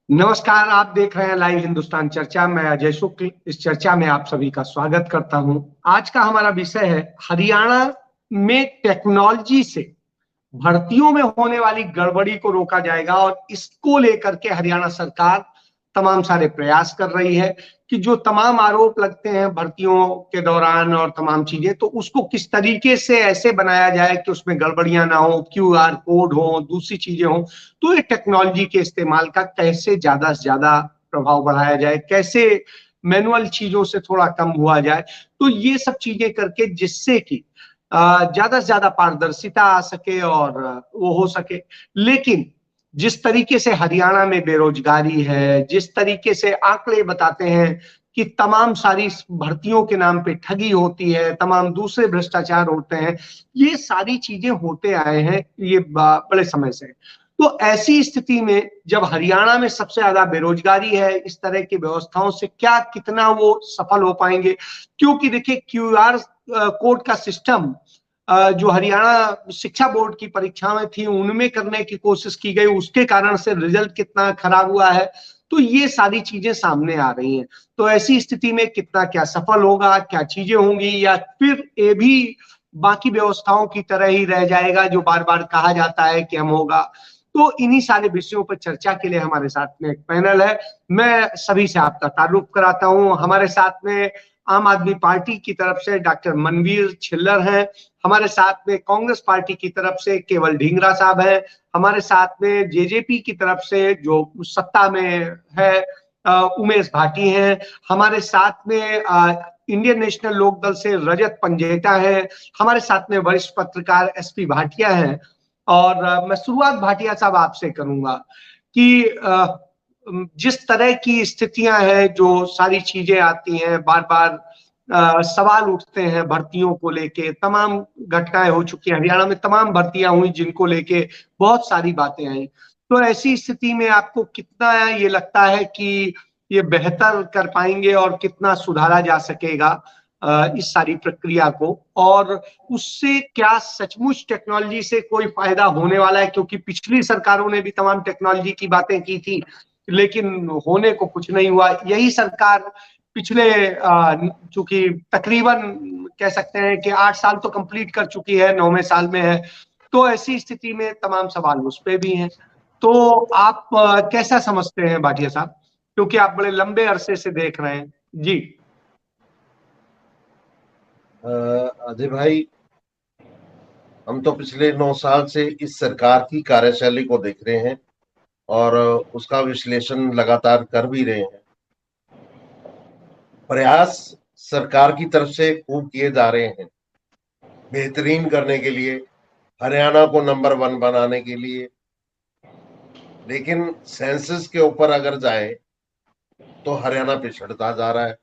नमस्कार। आप देख रहे हैं लाइव हिंदुस्तान चर्चा। मैं अजय शुक्ल इस चर्चा में आप सभी का स्वागत करता हूं। आज का हमारा विषय है हरियाणा में टेक्नोलॉजी से भर्तियों में होने वाली गड़बड़ी को रोका जाएगा, और इसको लेकर के हरियाणा सरकार तमाम सारे प्रयास कर रही है कि जो तमाम आरोप लगते हैं भर्तियों के दौरान और तमाम चीजें, तो उसको किस तरीके से ऐसे बनाया जाए कि उसमें गड़बड़ियां ना हो, क्यूआर कोड हो, दूसरी चीजें हो। तो ये टेक्नोलॉजी के इस्तेमाल का कैसे ज्यादा से ज्यादा प्रभाव बढ़ाया जाए, कैसे मैनुअल चीजों से थोड़ा कम हुआ जाए, तो ये सब चीजें करके जिससे कि ज्यादा से ज्यादा पारदर्शिता आ सके और वो हो सके। लेकिन जिस तरीके से हरियाणा में बेरोजगारी है, जिस तरीके से आंकड़े बताते हैं कि तमाम सारी भर्तियों के नाम पे ठगी होती है, तमाम दूसरे भ्रष्टाचार होते हैं, ये सारी चीजें होते आए हैं ये बड़े समय से। तो ऐसी स्थिति में जब हरियाणा में सबसे ज्यादा बेरोजगारी है, इस तरह की व्यवस्थाओं से क्या कितना वो सफल हो पाएंगे? क्योंकि देखिए, क्यूआर कोड का सिस्टम जो हरियाणा शिक्षा बोर्ड की परीक्षाएं थी उनमें करने की कोशिश की गई, उसके कारण से रिजल्ट कितना खराब हुआ है। तो ये सारी चीजें सामने आ रही हैं। तो ऐसी स्थिति में कितना क्या सफल होगा, क्या चीजें होंगी, या फिर ये भी बाकी व्यवस्थाओं की तरह ही रह जाएगा जो बार बार कहा जाता है कि हम होगा। तो इन्हीं सारे विषयों पर चर्चा के लिए हमारे साथ में एक पैनल है। मैं सभी से आपका तारुफ कराता हूं। हमारे साथ में आम आदमी पार्टी की तरफ से डॉक्टर मनवीर छिल्लर हैं। हमारे साथ में कांग्रेस पार्टी की तरफ से केवल ढींगरा साहब हैं। हमारे साथ में जेजेपी की तरफ से जो सत्ता में है उमेश भाटी हैं। हमारे साथ में इंडियन नेशनल लोक दल से रजत पंजेटा है। हमारे साथ में वरिष्ठ पत्रकार एसपी भाटिया हैं। और मैं शुरुआत भाटिया साहब आपसे करूंगा कि जिस तरह की स्थितियां हैं, जो सारी चीजें आती हैं, बार बार सवाल उठते हैं भर्तियों को लेके, तमाम घटनाएं हो चुकी हैं हरियाणा में, तमाम भर्तियां हुई जिनको लेके बहुत सारी बातें आई। तो ऐसी स्थिति में आपको कितना ये लगता है कि ये बेहतर कर पाएंगे और कितना सुधारा जा सकेगा इस सारी प्रक्रिया को? और उससे क्या सचमुच टेक्नोलॉजी से कोई फायदा होने वाला है? क्योंकि पिछली सरकारों ने भी तमाम टेक्नोलॉजी की बातें की थी, लेकिन होने को कुछ नहीं हुआ। यही सरकार पिछले चूंकि तकरीबन कह सकते हैं कि 8 साल तो कंप्लीट कर चुकी है, 9वें साल में है। तो ऐसी स्थिति में तमाम सवाल उस पर भी हैं। तो आप कैसा समझते हैं भाटिया साहब, क्योंकि आप बड़े लंबे अरसे से देख रहे हैं जी। अजय भाई, हम तो पिछले 9 साल से इस सरकार की कार्यशैली को देख रहे हैं और उसका विश्लेषण लगातार कर भी रहे हैं। प्रयास सरकार की तरफ से खूब किए जा रहे हैं बेहतरीन करने के लिए, हरियाणा को नंबर 1 बनाने के लिए। लेकिन सेंसस के ऊपर अगर जाए तो हरियाणा पिछड़ता जा रहा है।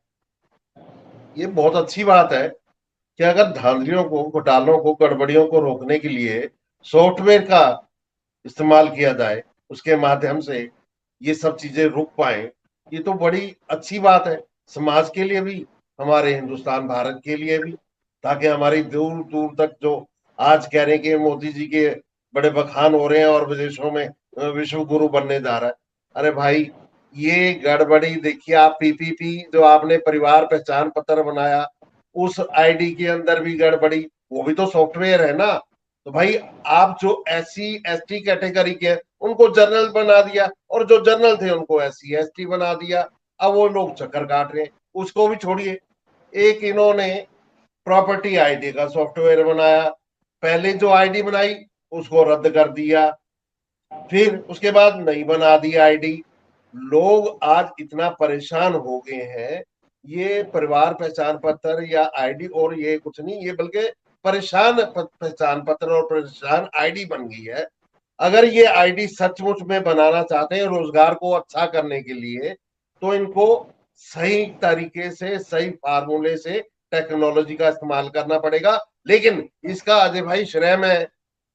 ये बहुत अच्छी बात है कि अगर धांधलियों को, घोटालों को, गड़बड़ियों को रोकने के लिए सॉफ्टवेयर का इस्तेमाल किया जाए, उसके माध्यम से ये सब चीजें रुक पाए, ये तो बड़ी अच्छी बात है समाज के लिए भी, हमारे हिंदुस्तान भारत के लिए भी। ताकि हमारी दूर दूर तक जो आज कह रहे हैं कि मोदी जी के बड़े बखान हो रहे हैं और विदेशों में विश्व गुरु बनने जा रहा है, अरे भाई ये गड़बड़ी देखिए आप। पीपीपी जो आपने परिवार पहचान पत्र बनाया, उस आईडी के अंदर भी गड़बड़ी, वो भी तो सॉफ्टवेयर है ना। तो भाई आप जो एससी एसटी कैटेगरी के उनको जनरल बना दिया, और जो जनरल थे उनको एससी एसटी बना दिया। अब वो लोग चक्कर काट रहे हैं। उसको भी छोड़िए, एक इन्होंने प्रॉपर्टी आईडी का सॉफ्टवेयर बनाया, पहले जो आईडी बनाई उसको रद्द कर दिया, फिर उसके बाद नई बना दी आईडी। लोग आज इतना परेशान हो गए हैं। ये परिवार पहचान पत्र या आईडी और ये कुछ नहीं, ये बल्कि परेशान पहचान पत्र और परेशान आईडी बन गई है। अगर ये आईडी सचमुच में बनाना चाहते हैं रोजगार को अच्छा करने के लिए, तो इनको सही तरीके से, सही फार्मूले से टेक्नोलॉजी का इस्तेमाल करना पड़ेगा। लेकिन इसका अजय भाई श्रेय मैं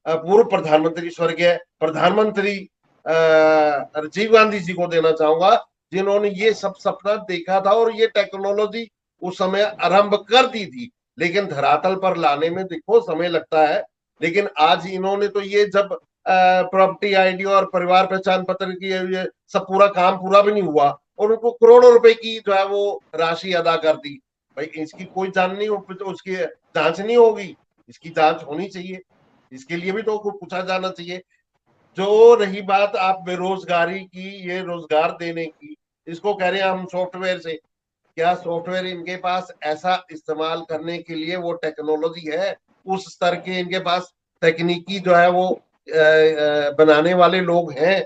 पूर्व प्रधानमंत्री, स्वर्गीय प्रधानमंत्री राजीव गांधी जी को देना चाहूंगा, जिन्होंने ये सब सपना देखा था और ये टेक्नोलॉजी उस समय आरंभ कर दी थी। लेकिन धरातल पर लाने में देखो समय लगता है। लेकिन आज इन्होंने तो ये जब प्रॉपर्टी आईडी और परिवार पहचान पत्र की ये सब पूरा काम पूरा भी नहीं हुआ और उनको करोड़ों रुपए की जो है वो राशि अदा कर दी। भाई इसकी कोई जांच नहीं हो, तो उसकी जांच नहीं होगी, इसकी जांच होनी चाहिए, इसके लिए भी तो पूछा जाना चाहिए। जो रही बात आप बेरोजगारी की, ये रोजगार देने की, इसको कह रहे हैं हम सॉफ्टवेयर से, क्या सॉफ्टवेयर इनके पास ऐसा इस्तेमाल करने के लिए वो टेक्नोलॉजी है, उस स्तर के इनके पास तकनीकी जो है वो बनाने वाले लोग हैं?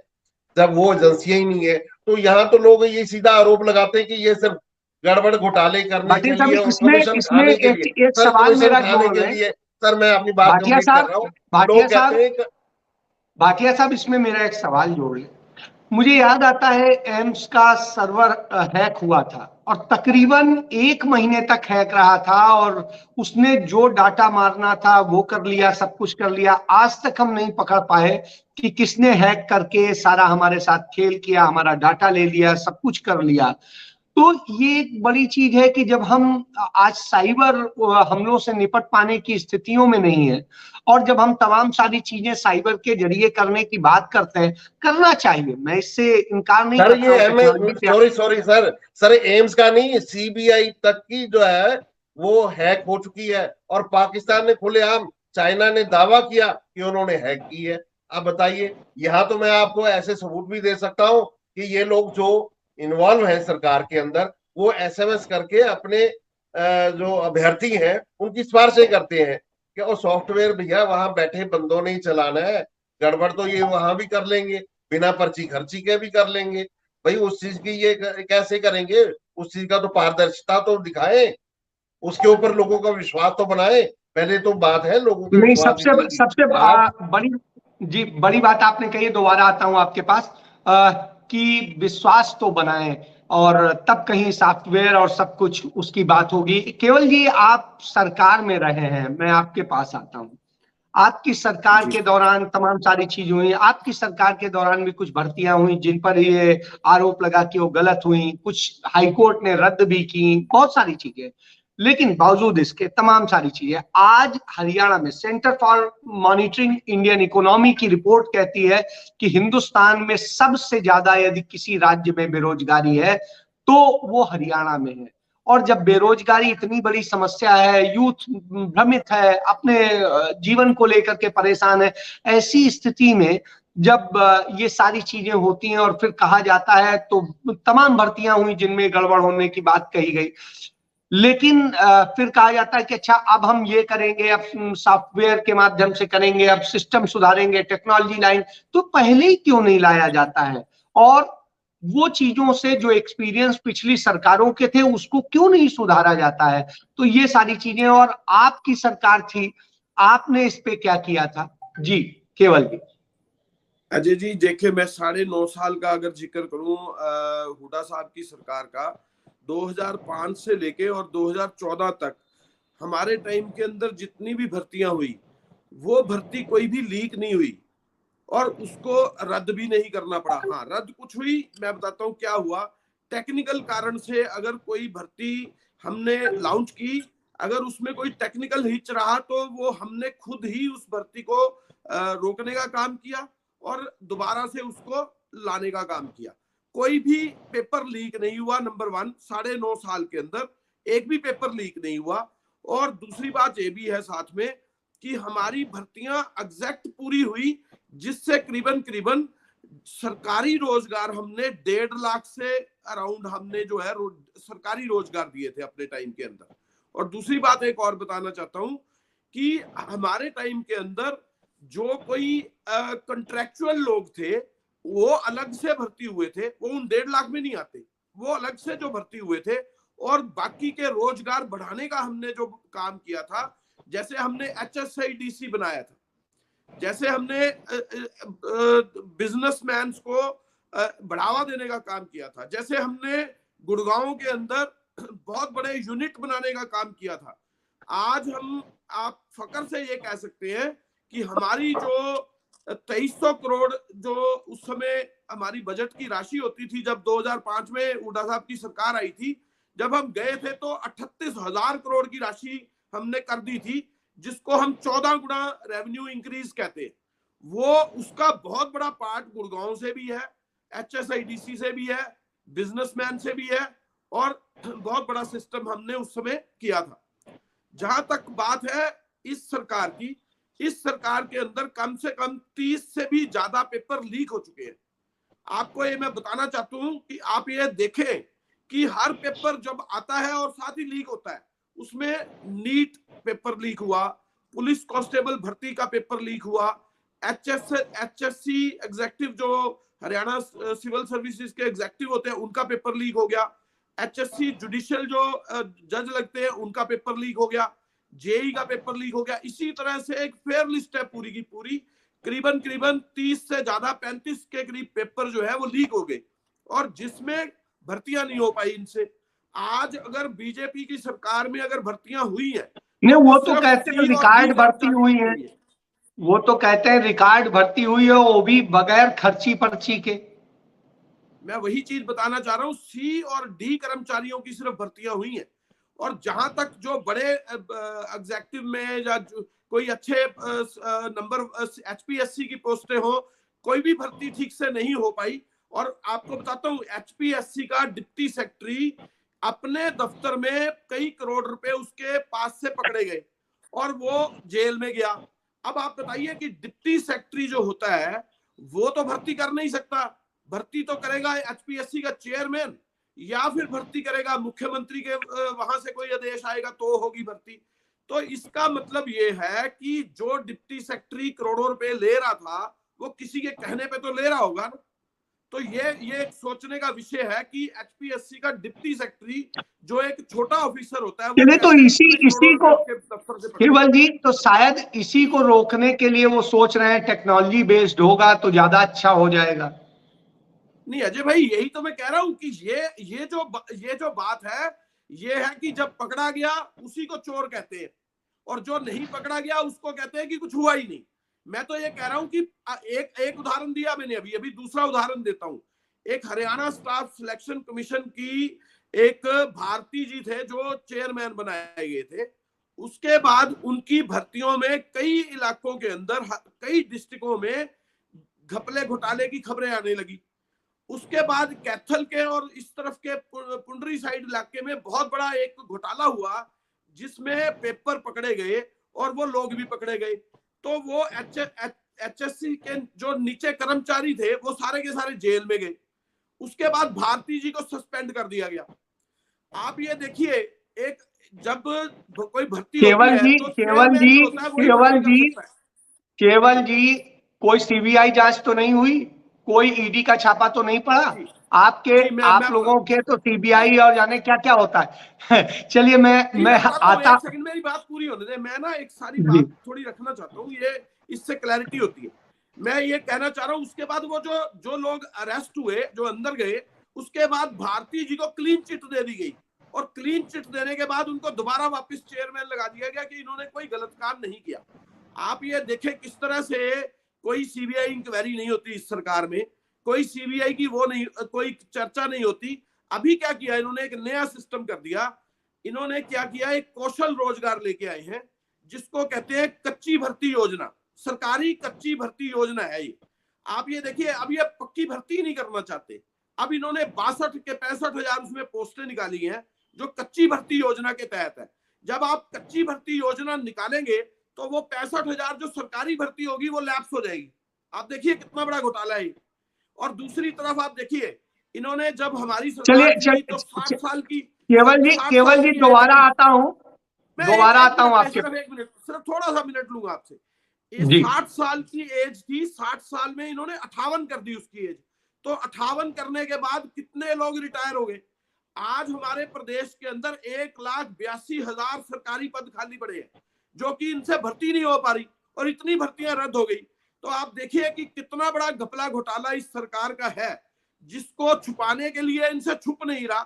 जब वो एजेंसियां ही नहीं है तो यहाँ तो लोग ये सीधा आरोप लगाते हैं कि ये सिर्फ गड़बड़ घोटाले करने के भाटिया साहब लिए और इसमें कमीशन इसमें खाने के लिए। एक सर सवाल कमीशन मेरा खाने जोड़ के लें। लिए, सर मैं अपनी बात भाटिया कंप्लीट कर रहा हूँ। लोग साहब कहते हैं भाटिया साहब इसमें मेरा एक सवाल जोड़ लें। मुझे याद आता है एम्स का सर्वर हैक हुआ था और तकरीबन 1 महीने तक हैक रहा था और उसने जो डाटा मारना था वो कर लिया, सब कुछ कर लिया। आज तक हम नहीं पकड़ पाए कि किसने हैक करके सारा हमारे साथ खेल किया, हमारा डाटा ले लिया, सब कुछ कर लिया। तो ये एक बड़ी चीज है कि जब हम आज साइबर हमलों से निपट पाने की स्थितियों में नहीं है और जब हम तमाम सारी चीजें साइबर के जरिए करने की बात करते हैं, करना चाहिए, मैं इससे इनकार नहीं सर करता हूं टेक्नोलॉजी पे। Sorry sorry sir, sir AIIMS का नहीं, सीबीआई तक की जो है वो हैक हो चुकी है और पाकिस्तान ने खुलेआम, चाइना ने दावा किया कि उन्होंने हैक की है। अब बताइए, यहाँ तो मैं आपको ऐसे सबूत भी दे सकता हूँ कि ये लोग जो इन्वॉल्व है सरकार के अंदर, वो एसएमएस करके अपने जो अभ्यर्थी हैं उनकी सिफारिशें करते हैं कि वो सॉफ्टवेयर भैया वहां बैठे बंदों ने ही चलाना है, गड़बड़ तो ये वहां भी कर लेंगे, बिना पर्ची खर्ची के भी कर लेंगे। भाई उस चीज की ये कैसे करेंगे? उस चीज का तो पारदर्शिता तो दिखाएं, उसके ऊपर लोगों का विश्वास तो बनाए। पहले तो बात है लोगों के नहीं, विश्वास सबसे जीतने की। सबसे आप बड़ी जी बड़ी बात आपने कही है, दोबारा आता हूं आपके पास। कि विश्वास तो बनाए और तब कहीं सॉफ्टवेयर और सब कुछ उसकी बात होगी। केवल जी आप सरकार में रहे हैं, मैं आपके पास आता हूं। आपकी सरकार जी के दौरान तमाम सारी चीजें हुई, आपकी सरकार के दौरान भी कुछ भर्तियां हुई जिन पर ये आरोप लगा कि वो गलत हुई, कुछ हाईकोर्ट ने रद्द भी की, बहुत सारी चीजें। लेकिन बावजूद इसके तमाम सारी चीजें आज हरियाणा में centre for monitoring Indian economy की रिपोर्ट कहती है कि हिंदुस्तान में सबसे ज्यादा यदि किसी राज्य में बेरोजगारी है तो वो हरियाणा में है। और जब बेरोजगारी इतनी बड़ी समस्या है, यूथ भ्रमित है, अपने जीवन को लेकर के परेशान है, ऐसी स्थिति में जब ये सारी चीजें होती हैं और फिर कहा जाता है, तो तमाम भर्तियां हुई जिनमें गड़बड़ होने की बात कही गई, लेकिन फिर कहा जाता है कि अच्छा अब हम ये करेंगे, अब सॉफ्टवेयर के माध्यम से करेंगे, अब सिस्टम सुधारेंगे, टेक्नोलॉजी लाएंगे। तो पहले ही क्यों नहीं लाया जाता है? और वो चीजों से जो एक्सपीरियंस पिछली सरकारों के थे उसको क्यों नहीं सुधारा जाता है? तो ये सारी चीजें, और आपकी सरकार थी, आपने इस पे क्या किया था? जी केवल जी। अजय जी, देखिए मैं 9.5 साल का अगर जिक्र करूं हुड्डा साहब की सरकार का, 2005 से लेके और 2014 तक हमारे टाइम के अंदर जितनी भी भर्तियां हुई, वो भर्ती कोई भी लीक नहीं हुई और उसको रद्द भी नहीं करना पड़ा। हाँ, रद्द कुछ हुई, मैं बताता हूँ क्या हुआ। टेक्निकल कारण से अगर कोई भर्ती हमने लॉन्च की, अगर उसमें कोई टेक्निकल हिच रहा तो वो हमने खुद ही उस भर्ती को रोकने का काम किया और दोबारा से उसको लाने का काम किया। कोई भी पेपर लीक नहीं हुआ, नंबर 1। 9.5 साल के अंदर एक भी पेपर लीक नहीं हुआ। और दूसरी बात ये भी है साथ में कि हमारी भर्तियां एग्जैक्ट पूरी हुई, जिससे करीबन सरकारी रोजगार हमने 1.5 लाख से अराउंड हमने जो है सरकारी रोजगार दिए थे अपने टाइम के अंदर। और दूसरी बात एक और बताना चाहता हूं कि हमारे टाइम के अंदर जो कोई कंट्रैक्चुअल लोग थे वो अलग से भर्ती हुए थे, वो उन 1.5 लाख में नहीं आते, वो अलग से जो भर्ती हुए थे। और बाकी के रोजगार बढ़ाने का हमने जो काम किया था, जैसे हमने HSIDC बनाया था, जैसे हमने बिजनेसमैन को बढ़ावा देने का काम किया था, जैसे हमने गुड़गांव के अंदर बहुत बड़े यूनिट बनाने का काम किया था। आज आप फकर से ये कह सकते हैं कि हमारी जो 2300 करोड़ जो उस समय हमारी बजट की राशि होती थी, जब 2005 में हुड्डा साहब की सरकार आई थी, जब हम गए थे तो 38,000 करोड़ की राशि हमने कर दी थी, जिसको हम 14 गुना रेवेन्यू इंक्रीज कहते हैं। वो उसका बहुत बड़ा पार्ट गुड़गांव से भी है, HSIDC से भी है, बिजनेसमैन से भी है, और बहुत बड़ा सिस्टम हमने उस समय किया था। जहां तक बात है इस सरकार की, इस सरकार के अंदर कम से कम 30 से भी ज्यादा पेपर लीक हो चुके हैं। आपको ये मैं बताना चाहता हूं कि आप ये देखें कि हर पेपर जब आता है और साथ ही लीक होता है, उसमें नीट पेपर लीक हुआ, पुलिस कांस्टेबल भर्ती का पेपर लीक हुआ, HSC एग्जेक्टिव जो हरियाणा सिविल सर्विसेज के एग्जेक्टिव होते हैं उनका पेपर लीक हो गया, HSC जुडिशियल जो जज लगते हैं उनका पेपर लीक हो गया, जेई का पेपर लीक हो गया। इसी तरह से एक फेयर लिस्ट है पूरी की पूरी, करीबन 30 से ज्यादा 35 के करीब पेपर जो है वो लीक हो गए, और जिसमें भर्तियां नहीं हो पाई इनसे। आज अगर बीजेपी की सरकार में अगर भर्तियां हुई है, नहीं, वो तो कहते हैं रिकॉर्ड भर्ती हुई है, वो तो कहते हैं रिकॉर्ड भर्ती हुई है, वो भी बगैर खर्ची पर्ची के। मैं वही चीज बताना चाह रहा हूँ, सी और डी कर्मचारियों की सिर्फ भर्तियां हुई हैं। और जहां तक जो बड़े एग्जेक्टिव में या कोई अच्छे नंबर HPSC की पोस्टें हो, कोई भी भर्ती ठीक से नहीं हो पाई। और आपको बताता हूँ HPSC का डिप्टी सेक्रेटरी अपने दफ्तर में कई करोड़ रुपए उसके पास से पकड़े गए और वो जेल में गया। अब आप बताइए कि डिप्टी सेक्रेटरी जो होता है वो तो भर्ती कर नहीं सकता, भर्ती तो करेगा HPSC का चेयरमैन, या फिर भर्ती करेगा मुख्यमंत्री के वहां से कोई आदेश आएगा तो होगी भर्ती। तो इसका मतलब ये है कि जो डिप्टी सेक्रेटरी करोड़ों रुपए ले रहा था वो किसी के कहने पे तो ले रहा होगा ना। तो ये एक सोचने का विषय है कि HPSC का डिप्टी सेक्रेटरी जो एक छोटा ऑफिसर होता है, चलिए तो इसी को केवल जी, तो शायद इसी को रोकने के लिए वो सोच रहे हैं टेक्नोलॉजी बेस्ड होगा तो ज्यादा अच्छा हो जाएगा। नहीं अजय भाई, यही तो मैं कह रहा हूं कि ये जो बात है ये है कि जब पकड़ा गया उसी को चोर कहते हैं, और जो नहीं पकड़ा गया उसको कहते हैं कि कुछ हुआ ही नहीं। मैं तो ये कह रहा हूं कि एक उदाहरण दिया मैंने, अभी दूसरा उदाहरण देता हूं। एक हरियाणा स्टाफ सिलेक्शन कमीशन की एक भारती जी थे जो चेयरमैन बनाए गए थे। उसके बाद उनकी भर्तियों में कई इलाकों के अंदर कई डिस्ट्रिक्टों में घपले घोटाले की खबरें आने लगी। उसके बाद कैथल के और इस तरफ के पुंडरी साइड इलाके में बहुत बड़ा एक घोटाला हुआ जिसमें पेपर पकड़े गए और वो लोग भी पकड़े गए। तो वो HSC के जो नीचे कर्मचारी थे वो सारे के सारे जेल में गए। उसके बाद भारती जी को सस्पेंड कर दिया गया। आप ये देखिए, एक जब कोई भर्ती केवल होती है जी, तो केवल जी कोई CBI जांच तो नहीं हुई, कोई ED का छापा तो नहीं पड़ा आप लोगों के तो CBI और जाने क्या क्या होता है। चलिए मैं आता, एक सेकंड मेरी बात पूरी होने दे। मैं ना एक सारी बात थोड़ी रखना चाहता हूँ, ये इससे क्लैरिटी होती है। मैं ये कहना चाह रहा हूँ उसके बाद वो जो लोग अरेस्ट हुए, जो अंदर गए, उसके बाद भारती जी को क्लीन चिट दे दी गई, और क्लीन चिट देने के बाद उनको दोबारा वापस चेयरमैन लगा दिया गया कि इन्होंने कोई गलत काम नहीं किया। आप ये देखें किस तरह से कोई CBI इंक्वायरी नहीं होती इस सरकार में, कोई CBI की वो नहीं, कोई चर्चा नहीं होती। अभी क्या किया इन्होंने, एक नया सिस्टम कर दिया। इन्होंने क्या किया, एक कौशल रोजगार लेके आए हैं जिसको कहते हैं कच्ची भर्ती योजना। सरकारी कच्ची भर्ती योजना है ये। आप ये देखिए, अब ये पक्की भर्ती नहीं करना चाहते। अब इन्होंने 62 के 65,000 उसमें पोस्टें निकाली हैं जो कच्ची भर्ती योजना के तहत है। जब आप कच्ची भर्ती योजना निकालेंगे तो वो 65,000 जो सरकारी भर्ती होगी वो लैप्स हो जाएगी। आप देखिए कितना बड़ा घोटाला है। और दूसरी तरफ आप देखिए, इन्होंने जब हमारी सरकार थी तो 60 साल की, केवल जी दोबारा आता हूँ आपके, सिर्फ 1 मिनट, सिर्फ थोड़ा सा मिनट लूंगा आपसे। 60 साल की एज थी, 60 साल में इन्होंने 58 कर दी उसकी एज। तो 58 करने के बाद कितने लोग रिटायर हो गए। आज हमारे प्रदेश के अंदर 1,82,000 सरकारी पद खाली पड़े हैं जो कि इनसे भर्ती नहीं हो पा रही, और इतनी भर्तियां रद्द हो गई। तो आप देखिए कि कितना बड़ा घपला घोटाला इस सरकार का है, जिसको छुपाने के लिए इनसे छुप नहीं रहा।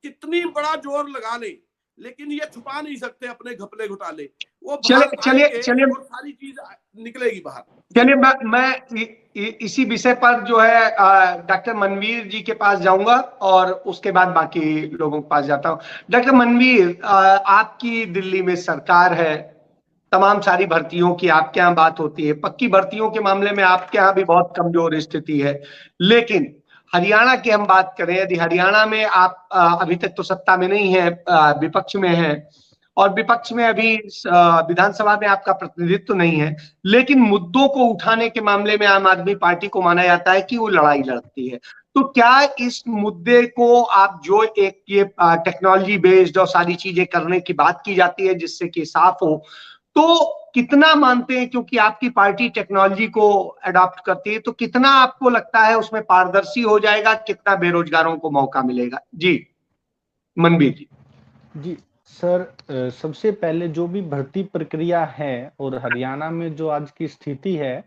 कितनी बड़ा जोर लगा ले, लेकिन ये छुपा नहीं सकते अपने घपले घोटाले। वो चलिए सारी चीज निकलेगी बाहर। चलिए मैं इसी विषय पर जो है डॉक्टर मनवीर जी के पास जाऊंगा और उसके बाद बाकी लोगों के पास जाता हूं। डॉक्टर मनवीर, आपकी दिल्ली में सरकार है, तमाम सारी भर्तियों की आपके यहाँ बात होती है, पक्की भर्तियों के मामले में आपके यहाँ भी बहुत कमजोर स्थिति है। लेकिन हरियाणा की हम बात करें, यदि हरियाणा में आप अभी तक तो सत्ता में नहीं है, विपक्ष में है, और विपक्ष में अभी विधानसभा में आपका प्रतिनिधित्व नहीं है, लेकिन मुद्दों को उठाने के मामले में आम आदमी पार्टी को माना जाता है कि वो लड़ाई लड़ती है। तो क्या इस मुद्दे को आप जो एक ये टेक्नोलॉजी बेस्ड और सारी चीजें करने की बात की जाती है जिससे कि साफ हो, तो कितना मानते हैं, क्योंकि आपकी पार्टी टेक्नोलॉजी को अडॉप्ट करती है, तो कितना आपको लगता है उसमें पारदर्शी हो जाएगा, कितना बेरोजगारों को मौका मिलेगा? जी मनबीर जी। जी सर, सबसे पहले जो भी भर्ती प्रक्रिया है और हरियाणा में जो आज की स्थिति है,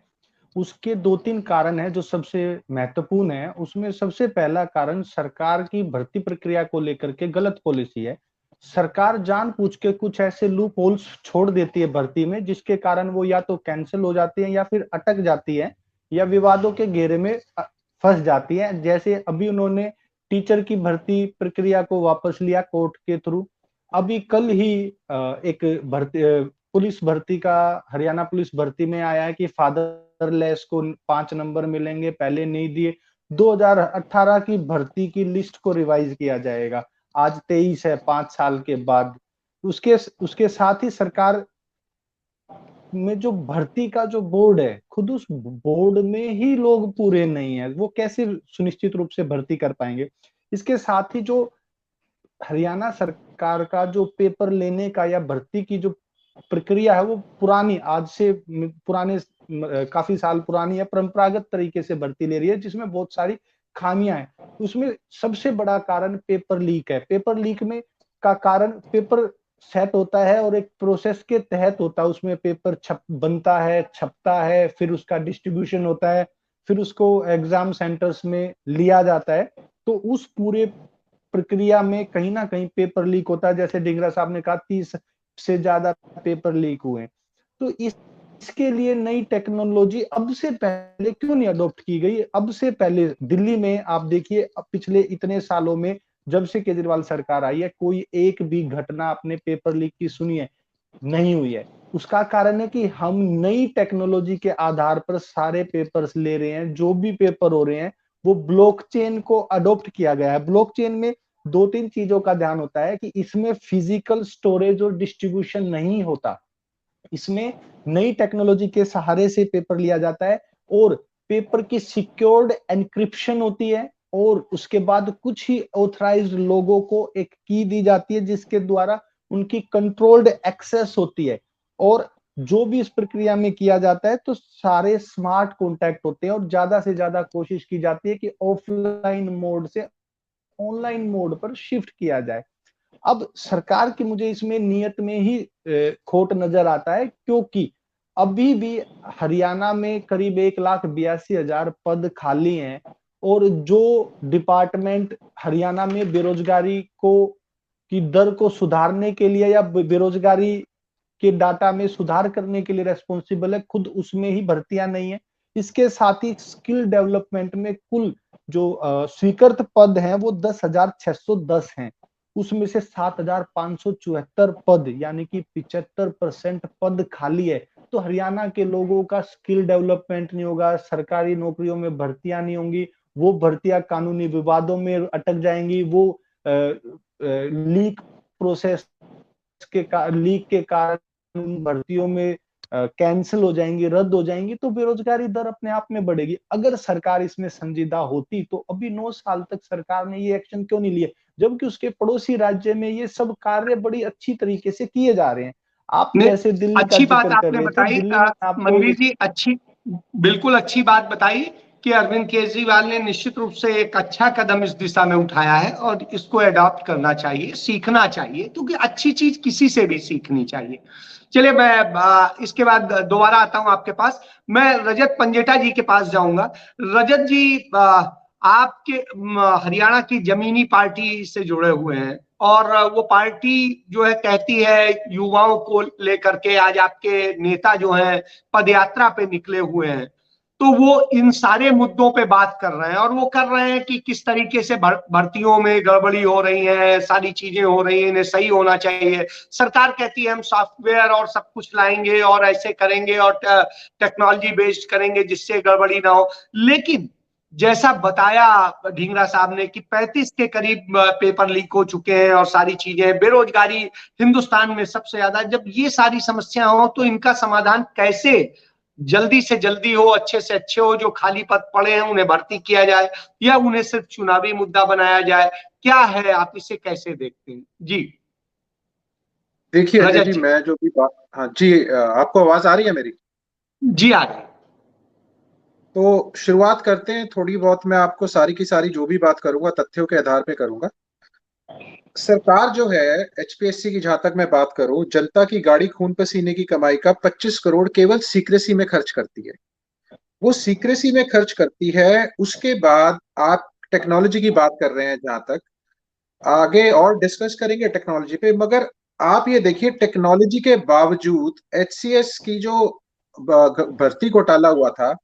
उसके 2-3 कारण है जो सबसे महत्वपूर्ण है। उसमें सबसे पहला कारण सरकार की भर्ती प्रक्रिया को लेकर के गलत पॉलिसी है। सरकार जानबूझ के कुछ ऐसे लूप होल्स छोड़ देती है भर्ती में, जिसके कारण वो या तो कैंसिल हो जाती है या फिर अटक जाती है या विवादों के घेरे में फंस जाती है। जैसे अभी उन्होंने टीचर की भर्ती प्रक्रिया को वापस लिया कोर्ट के थ्रू। अभी कल ही एक भर्ती पुलिस भर्ती का हरियाणा पुलिस भर्ती में आया है कि फादरलेस को 5 नंबर मिलेंगे, पहले नहीं दिए। 2018 की भर्ती की लिस्ट को रिवाइज किया जाएगा, आज 23 है, 5 साल के बाद। उसके साथ ही सरकार में जो भर्ती का जो बोर्ड है, खुद उस बोर्ड में ही लोग पूरे नहीं है, वो कैसे सुनिश्चित रूप से भर्ती कर पाएंगे। इसके साथ ही जो हरियाणा सरकार का जो पेपर लेने का या भर्ती की जो प्रक्रिया है वो पुरानी, आज से पुराने काफी साल पुरानी है, परंपरागत तरीके से भर्ती ले रही है, जिसमें बहुत सारी खामियां हैं। उसमें सबसे बड़ा कारण पेपर लीक है। पेपर लीक में का कारण, पेपर सेट होता है और एक प्रोसेस के तहत होता है, उसमें पेपर बनता है, छपता है, फिर उसका डिस्ट्रीब्यूशन होता है, फिर उसको एग्जाम सेंटर्स में लिया जाता है। तो उस पूरे प्रक्रिया में कहीं ना कहीं पेपर लीक होता है। जैसे डिंगरा साहब ने कहा 30 से ज्यादा पेपर लीक हुए। तो इसके लिए नई टेक्नोलॉजी अब से पहले क्यों नहीं अडॉप्ट की गई? अब से पहले दिल्ली में आप देखिए, पिछले इतने सालों में जब से केजरीवाल सरकार आई है, कोई एक भी घटना अपने पेपर लीक की सुनी है? नहीं हुई है। उसका कारण है कि हम नई टेक्नोलॉजी के आधार पर सारे पेपर्स ले रहे हैं। जो भी पेपर हो रहे हैं वो ब्लॉकचेन को अडॉप्ट किया गया है। ब्लॉकचेन में 2-3 चीजों का ध्यान होता है कि इसमें फिजिकल स्टोरेज और डिस्ट्रीब्यूशन नहीं होता। इसमें नई टेक्नोलॉजी के सहारे से पेपर लिया जाता है और पेपर की सिक्योर्ड एनक्रिप्शन होती है, और उसके बाद कुछ ही ऑथराइज्ड लोगों को एक की दी जाती है जिसके द्वारा उनकी कंट्रोल्ड एक्सेस होती है। और जो भी इस प्रक्रिया में किया जाता है तो सारे स्मार्ट कॉन्टैक्ट होते हैं और ज्यादा से ज्यादा कोशिश की जाती है कि ऑफलाइन मोड से ऑनलाइन मोड पर शिफ्ट किया जाए। अब सरकार की मुझे इसमें नियत में ही खोट नजर आता है, क्योंकि अभी भी हरियाणा में करीब 1,82,000 पद खाली हैं, और जो डिपार्टमेंट हरियाणा में बेरोजगारी को की दर को सुधारने के लिए या बेरोजगारी के डाटा में सुधार करने के लिए रेस्पॉन्सिबल है, खुद उसमें ही भर्तियां नहीं है। इसके साथ ही स्किल डेवलपमेंट में कुल जो स्वीकृत पद हैं वो 10,610 हैं। उसमें से 7,574 पद यानी कि 75% पद खाली है। तो हरियाणा के लोगों का स्किल डेवलपमेंट नहीं होगा, सरकारी नौकरियों में भर्तियां नहीं होंगी, वो भर्तियां कानूनी विवादों में अटक जाएंगी, वो लीक प्रोसेस लीक के कारण भर्तियों में कैंसिल हो जाएंगी, रद्द हो जाएंगी, तो बेरोजगारी दर अपने आप में बढ़ेगी। अगर सरकार इसमें संजीदा होती तो अभी 9 साल तक सरकार ने ये एक्शन क्यों नहीं लिए, जबकि उसके पड़ोसी राज्य में ये सब कार्य बड़ी अच्छी तरीके से किए जा रहे हैं। आप जैसे दिल्ली का अच्छी बात जिक्र कर आपने रहे थे, बताई दिल्ली में आपको मनवीर जी, अच्छी, बिल्कुल अच्छी बात बताई कि अरविंद केजरीवाल ने निश्चित रूप से एक अच्छा कदम इस दिशा में उठाया है और इसको अडॉप्ट करना चाहिए, सीखना चाहिए, क्योंकि अच्छी चीज किसी से भी सीखनी चाहिए। चलिए, मैं इसके बाद दोबारा आता हूं आपके पास। मैं रजत पंजेटा जी के पास जाऊंगा। रजत जी, आपके हरियाणा की जमीनी पार्टी से जुड़े हुए हैं, और वो पार्टी जो है कहती है युवाओं को लेकर के, आज आपके नेता जो हैं पदयात्रा पे निकले हुए हैं। तो वो इन सारे मुद्दों पे बात कर रहे हैं, और वो कर रहे हैं कि किस तरीके से भर्तियों में गड़बड़ी हो रही है, सारी चीजें हो रही हैं, इन्हें सही होना चाहिए। सरकार कहती है हम सॉफ्टवेयर और सब कुछ लाएंगे और ऐसे करेंगे और टेक्नोलॉजी बेस्ड करेंगे जिससे गड़बड़ी ना हो। लेकिन जैसा बताया ढींगरा साहब ने कि 35 के करीब पेपर लीक हो चुके हैं और सारी चीजें, बेरोजगारी हिंदुस्तान में सबसे ज्यादा। जब ये सारी समस्या हो तो इनका समाधान कैसे जल्दी से जल्दी हो, अच्छे से अच्छे हो, जो खाली पद पड़े हैं उन्हें भर्ती किया जाए, या उन्हें सिर्फ चुनावी मुद्दा बनाया जाए, क्या है, आप इसे कैसे देखते हैं? जी देखिए अजय रजत जी, जी। मैं जो भी बात, हाँ जी, आपको आवाज आ रही है मेरी? जी आ रही। तो शुरुआत करते हैं। थोड़ी बहुत मैं आपको सारी की सारी जो भी बात करूंगा तथ्यों के आधार पे करूंगा। सरकार जो है, एचपीएससी की जहां तक मैं बात करूं, जनता की गाड़ी खून पसीने की कमाई का 25 करोड़ केवल सीक्रेसी में खर्च करती है। वो सीक्रेसी में खर्च करती है। उसके बाद आप टेक्नोलॉजी की बात कर रहे हैं, जहां तक आगे और डिस्कस करेंगे टेक्नोलॉजी पे, मगर आप ये देखिए टेक्नोलॉजी के बावजूद एचसीएस की जो भर्ती घोटाला हुआ था,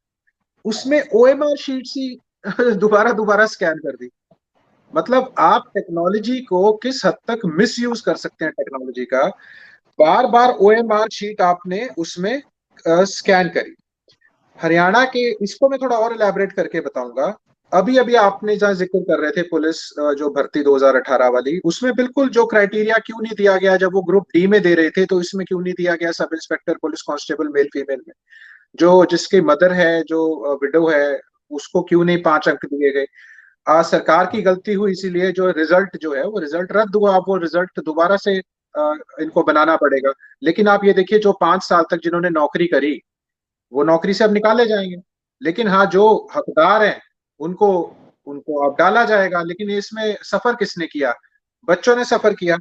उसमें ओएमआर शीट्स ही दोबारा दोबारा स्कैन कर दी। मतलब आप टेक्नोलॉजी को किस हद तक मिस यूज कर सकते हैं टेक्नोलॉजी का। बार बार ओएमआर शीट आपने उसमें स्कैन करी। हरियाणा के, इसको मैं थोड़ा और इलेबोरेट करके बताऊंगा। अभी अभी आपने जहां जिक्र कर रहे थे पुलिस जो भर्ती 2018 वाली, उसमें बिल्कुल जो क्राइटेरिया क्यों नहीं दिया गया, जब वो ग्रुप डी में दे रहे थे तो इसमें क्यों नहीं दिया गया sub inspector police constable male female में, जो जिसकी मदर है, जो विडो है, उसको क्यों नहीं 5 अंक दिए गए। सरकार की गलती हुई, इसीलिए जो रिजल्ट जो है वो रिजल्ट रद्द हुआ। अब वो रिजल्ट दोबारा से इनको बनाना पड़ेगा। लेकिन आप ये देखिए, जो 5 साल तक जिन्होंने नौकरी करी वो नौकरी से अब निकाले जाएंगे। लेकिन हाँ, जो हकदार हैं उनको उनको अब डाला जाएगा। लेकिन इसमें सफर किसने किया? बच्चों ने सफर किया।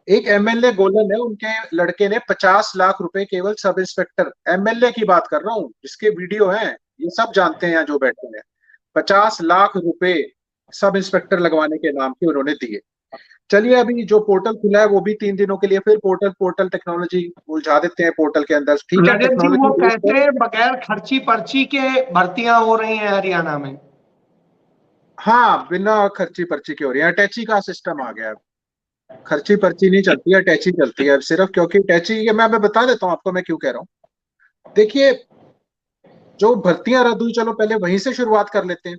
एक एमएलए गोलन है, उनके लड़के ने 50 लाख रुपए केवल सब इंस्पेक्टर, एमएलए की बात कर रहा हूँ, जिसके वीडियो हैं, ये सब जानते हैं यहाँ जो बैठे हैं, 50 लाख रुपए सब इंस्पेक्टर लगवाने के नाम के उन्होंने दिए। चलिए, अभी जो पोर्टल खुला है वो भी 3 दिनों के लिए फिर पोर्टल पोर्टल टेक्नोलॉजी उलझा देते हैं पोर्टल के अंदर। ठीक है, रजत जी, वो टेक्नोलॉजी बेस्ड है। कहते हैं बगैर खर्ची पर्ची के भर्तियां हो रही हैं हरियाणा में। हाँ, बिना खर्ची पर्ची के हो रही है। अटैची का सिस्टम आ गया है। खर्ची पर्ची नहीं चलती है, अटैची चलती है सिर्फ। क्योंकि अटैची के, मैं बता देता हूँ आपको मैं क्यों कह रहा हूँ। देखिए, जो भर्तियां रद्द हुई, चलो पहले वहीं से शुरुआत कर लेते हैं।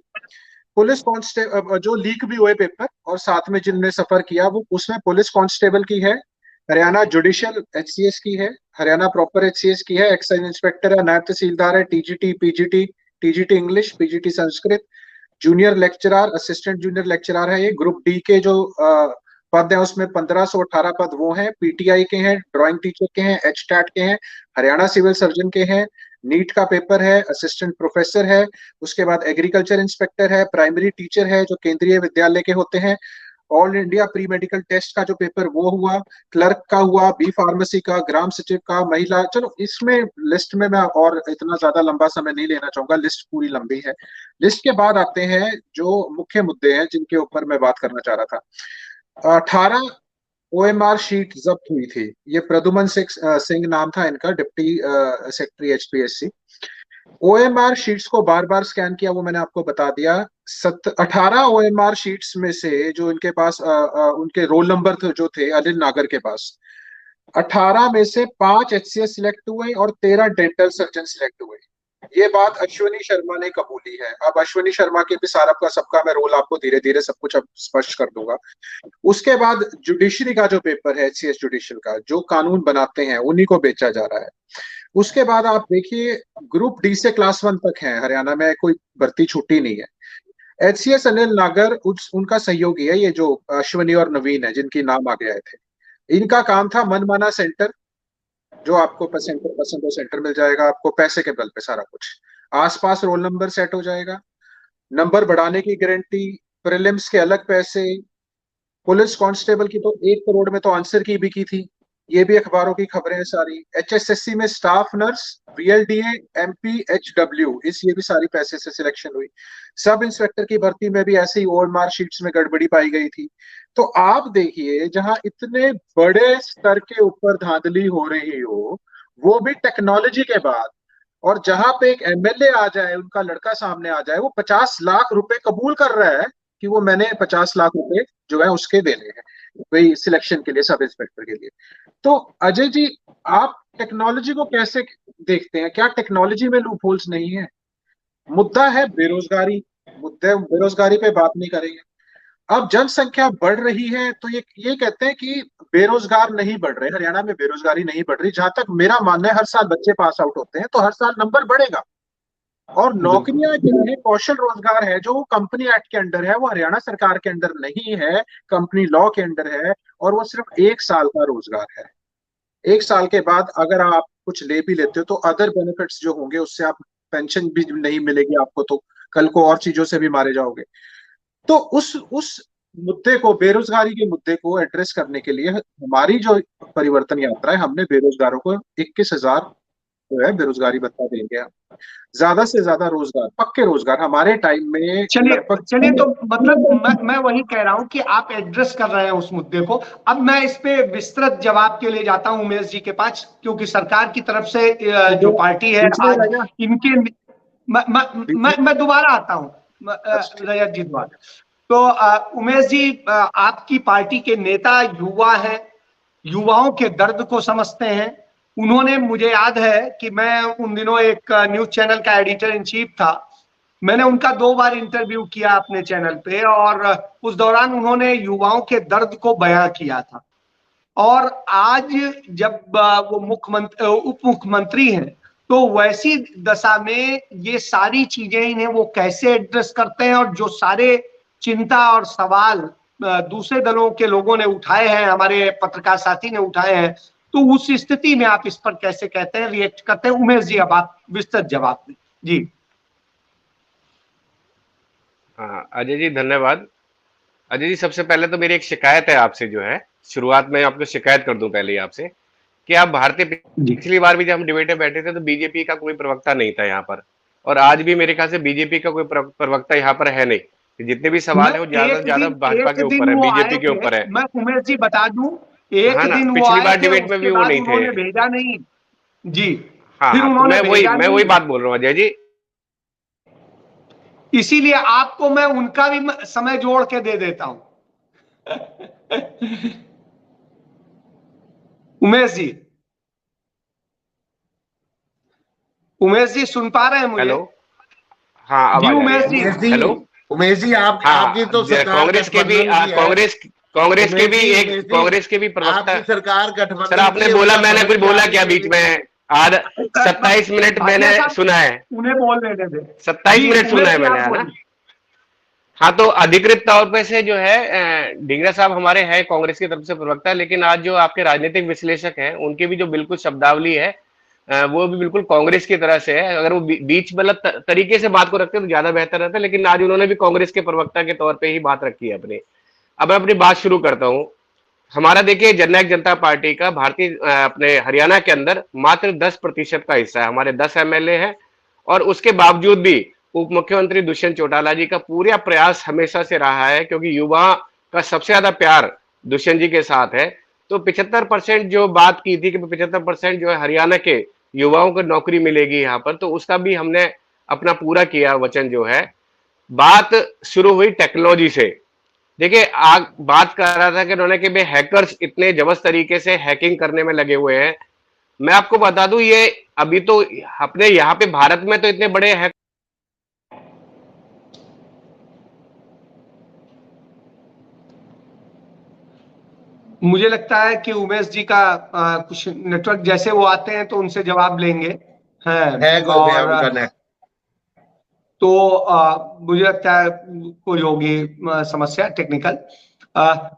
पुलिस कांस्टेबल जो लीक भी हुए पेपर और साथ में जिनने सफर किया, वो उसमें पुलिस कांस्टेबल की है, हरियाणा जुडिशियल एचसीएस की है, हरियाणा प्रॉपर एचसीएस की है, एक्साइज इंस्पेक्टर है, नायब तहसीलदार है, TGT PGT, TGT English, PGT Sanskrit, junior lecturer, assistant junior lecturer है। ये ग्रुप डी के जो पद हैं उसमें 1518 पद वो हैं, पीटीआई के हैं, ड्राइंग टीचर के हैं, एचटैट के हैं, हरियाणा सिविल सर्जन के हैं, नीट का पेपर है, असिस्टेंट प्रोफेसर है, उसके बाद एग्रीकल्चर इंस्पेक्टर है, प्राइमरी टीचर है जो केंद्रीय विद्यालय के होते हैं, all India pre medical test का जो पेपर वो हुआ, क्लर्क का हुआ, बी फार्मेसी का, ग्राम सचिव का, महिला, चलो इसमें लिस्ट में मैं और इतना ज्यादा लंबा समय नहीं लेना चाहूंगा, लिस्ट पूरी लंबी है। लिस्ट के बाद आते हैं जो मुख्य मुद्दे हैं जिनके ऊपर मैं बात करना चाह रहा था। 18 ओएमआर शीट जब्त हुई थी। ये प्रदुमन सिंह नाम था इनका, deputy secretary HPSC. OMR sheets को बार बार स्कैन किया, वो मैंने आपको बता दिया। 18 ओएमआर शीट्स में से जो इनके पास उनके रोल नंबर थे, जो थे अनिल नागर के पास, 18 में से 5 एचसीएस सिलेक्ट हुए और 13 डेंटल सर्जन सिलेक्ट हुए। ये बात अश्विनी शर्मा ने कबूली है। अब अश्विनी शर्मा के भी सारा का सबका मैं रोल आपको धीरे धीरे सब कुछ अब स्पष्ट कर दूंगा। उसके बाद जुडिशरी का जो पेपर है, एचसीएस जुडिशियल का, जो कानून बनाते हैं उन्हीं को बेचा जा रहा है। उसके बाद आप देखिए, ग्रुप डी से क्लास 1 तक है हरियाणा में, कोई भर्ती छुट्टी नहीं है। एचसीएस अनिल नागर उनका सहयोगी है, ये जो अश्विनी और नवीन है जिनकी नाम आगे आए थे। इनका काम था मनमाना सेंटर, जो आपको पसंद सेंटर मिल जाएगा, आपको पैसे के बल पे सारा कुछ, आसपास रोल नंबर सेट हो जाएगा, नंबर बढ़ाने की गारंटी, प्रीलिम्स के अलग पैसे। पुलिस कांस्टेबल की तो 1 करोड़ में तो आंसर की भी की थी, ये भी अखबारों की खबरें हैं सारी। एचएसएससी में स्टाफ नर्स, वीएलडीए, एमपी, एचडब्ल्यू, ये भी सारी पैसे से सिलेक्शन हुई। सब इंस्पेक्टर की भर्ती में भी ऐसे ही ओएमआर शीट्स में गड़बड़ी पाई गई थी। तो आप देखिए, जहां इतने बड़े स्तर के ऊपर धांधली हो रही हो, वो भी टेक्नोलॉजी के बाद, और जहां पे एक एमएलए आ जाए, उनका लड़का सामने आ जाए, वो 50 लाख रुपए कबूल कर रहा है कि वो मैंने 50 लाख रुपए जो है उसके देने हैं वही सिलेक्शन के लिए, सब इंस्पेक्टर के लिए। तो अजय जी, आप टेक्नोलॉजी को कैसे देखते हैं? क्या टेक्नोलॉजी में लूप होल्स नहीं है? मुद्दा है बेरोजगारी, मुद्दे बेरोजगारी पे बात नहीं करेंगे। अब जनसंख्या बढ़ रही है तो ये कहते हैं कि बेरोजगार नहीं बढ़ रहे, हरियाणा में बेरोजगारी नहीं बढ़ रही। जहां तक मेरा मानना है, हर साल बच्चे पास आउट होते हैं तो हर साल नंबर बढ़ेगा। और नौकरियां जो है, कौशल रोजगार है जो कंपनी एक्ट के अंडर है, वो हरियाणा सरकार के अंडर नहीं है, कंपनी लॉ के अंडर है, और वो सिर्फ 1 साल का रोजगार है। 1 साल के बाद अगर आप कुछ ले भी लेते हो तो अदर बेनिफिट्स जो होंगे उससे आप, पेंशन भी नहीं मिलेगी आपको, तो कल को और चीजों से भी मारे जाओगे। तो उस मुद्दे को, बेरोजगारी के मुद्दे को एड्रेस करने के लिए हमारी जो परिवर्तन यात्रा है, हमने बेरोजगारों को 21,000 जो है बेरोजगारी भत्ता देंगे हम। ज्यादा से ज्यादा रोजगार, पक्के रोजगार हमारे टाइम में चलिए तो मतलब मैं वही कह रहा हूं कि आप एड्रेस कर रहे हैं उस मुद्दे को। अब मैं इस पे विस्तृत जवाब के लिए जाता हूं उमेश जी के पास, क्योंकि सरकार की तरफ से जो पार्टी है आज इनके मैं दोबारा आता हूं रजत जी दोबारा। तो उमेश जी, आपकी पार्टी के नेता युवा हैं, युवाओं के दर्द को समझते हैं। उन्होंने, मुझे याद है कि मैं उन दिनों एक न्यूज चैनल का एडिटर इन चीफ था, मैंने उनका 2 बार इंटरव्यू किया अपने चैनल पे, और उस दौरान उन्होंने युवाओं के दर्द को बयां किया था। और आज जब वो मुख्यमंत्री, उप मुख्यमंत्री हैं, तो वैसी दशा में ये सारी चीजें इन्हें वो कैसे एड्रेस करते हैं, और जो सारे चिंता और सवाल दूसरे दलों के लोगों ने उठाए हैं, हमारे पत्रकार साथी ने उठाए हैं, तो उस स्थिति में आप इस पर कैसे कहते हैं, रिएक्ट करते हैं? उमेश जी, अब आप विस्तृत जवाब दें जी। हाँ अजय जी, धन्यवाद। अजय जी, सबसे पहले तो मेरी एक शिकायत है आपसे, जो है शुरुआत में आपको शिकायत कर दूं पहले ही आपसे, कि आप भारतीय, पिछली बार भी जब हम डिबेट में बैठे थे तो बीजेपी का कोई प्रवक्ता नहीं था यहाँ पर, और आज भी मेरे ख्याल से बीजेपी का कोई प्रवक्ता यहाँ पर है नहीं। जितने भी सवाल है वो ज्यादा से ज्यादा भाजपा के ऊपर है, बीजेपी के ऊपर है। मैं उमेश जी बता दूं, एक दिन वो पिछली बार आए थे, डिबेट में भी वो नहीं थे। भेजा नहीं जी। हाँ, फिर तो मैं वही बात बोल रहा हूँ अजय जी, इसीलिए आपको मैं उनका भी समय जोड़ के दे देता हूं। उमेश जी सुन पा रहे हैं मुझे? हेलो, हाँ जी उमेश जी, हेलो उमेश जी, आपकी तो कांग्रेस के भी प्रवक्ता, सरकार गठबंधन, सर आपने बोला, मैंने कुछ बोला क्या बीच में? आज 27 मिनट मैंने सुना है, उन्हें बोलने दे 27 मिनट सुना है मैंने, है ना? हाँ, तो अधिकृत तौर पे से जो है ढींगरा साहब हमारे हैं कांग्रेस की तरफ से प्रवक्ता, लेकिन आज जो आपके राजनीतिक विश्लेषक हैं उनकी भी जो बिल्कुल शब्दावली है वो भी बिल्कुल कांग्रेस की तरह से है। अगर वो बीच मतलब तरीके से बात को रखते तो ज्यादा बेहतर रहता, लेकिन आज उन्होंने भी कांग्रेस के प्रवक्ता के तौर पे ही बात रखी है अपनी। अब मैं अपनी बात शुरू करता हूँ। हमारा देखिए, जननायक जनता पार्टी का भारतीय अपने हरियाणा के अंदर मात्र 10% का हिस्सा है, हमारे 10 एमएलए हैं, और उसके बावजूद भी उप मुख्यमंत्री दुष्यंत चौटाला जी का पूरा प्रयास हमेशा से रहा है, क्योंकि युवा का सबसे ज्यादा प्यार दुष्यंत जी के साथ है। तो 75% जो बात की थी कि 75% जो है हरियाणा के युवाओं को नौकरी मिलेगी यहाँ पर, तो उसका भी हमने अपना पूरा किया वचन जो है। बात शुरू हुई टेक्नोलॉजी से। देखिए, बात कर रहा था कि उन्होंने कि भाई हैकर्स इतने जबरदस्त तरीके से हैकिंग करने में लगे हुए हैं। मैं आपको बता दूं, ये अभी तो अपने यहाँ पे भारत में तो इतने बड़े हैक, मुझे लगता है कि उमेश जी का कुछ नेटवर्क, जैसे वो आते हैं तो उनसे जवाब लेंगे हैं, और तो मुझे लगता है कोई होगी समस्या टेक्निकल।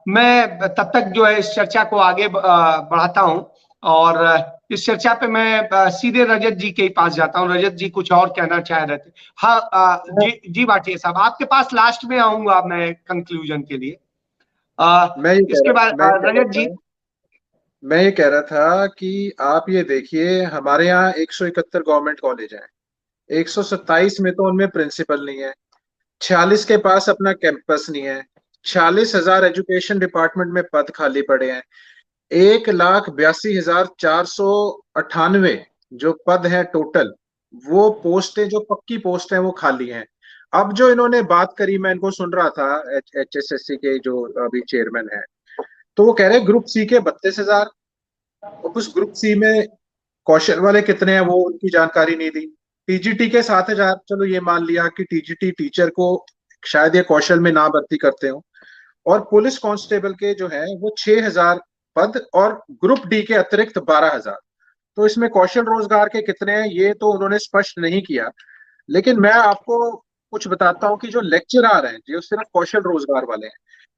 मैं तब तक जो है इस चर्चा को आगे बढ़ाता हूं, और इस चर्चा पे मैं सीधे रजत जी के पास जाता हूं। रजत जी कुछ और कहना चाह रहे थे? हाँ जी भाटिया साहब, आपके पास लास्ट में आऊंगा मैं कंक्लूजन के लिए। इसके बाद रजत जी, मैं ये कह रहा था कि आप ये देखिए, हमारे यहाँ 171 गवर्नमेंट कॉलेज हैं, 127 में तो उनमें प्रिंसिपल नहीं है, 46 के पास अपना कैंपस नहीं है, 46,000 एजुकेशन डिपार्टमेंट में पद खाली पड़े हैं, 1,82,498 जो पद है टोटल, वो पोस्टें जो पक्की पोस्ट है वो खाली हैं। अब जो इन्होंने बात करी, मैं इनको सुन रहा था, HSSC के जो अभी चेयरमैन है, तो वो कह रहे हैं ग्रुप सी के 32,000। उस ग्रुप सी में कौशल वाले कितने हैं वो उनकी जानकारी नहीं दी। टीजीटी के 7,000, चलो ये मान लिया कि टीजीटी टीचर को शायद ये कौशल में ना भर्ती करते हो। और पुलिस कांस्टेबल के जो है वो 6,000 पद, और ग्रुप डी के अतिरिक्त 12,000। तो इसमें कौशल रोजगार के कितने हैं ये तो उन्होंने स्पष्ट नहीं किया। लेकिन मैं आपको कुछ बताता हूँ कि जो लेक्चरर हैं जो सिर्फ कौशल रोजगार वाले हैं,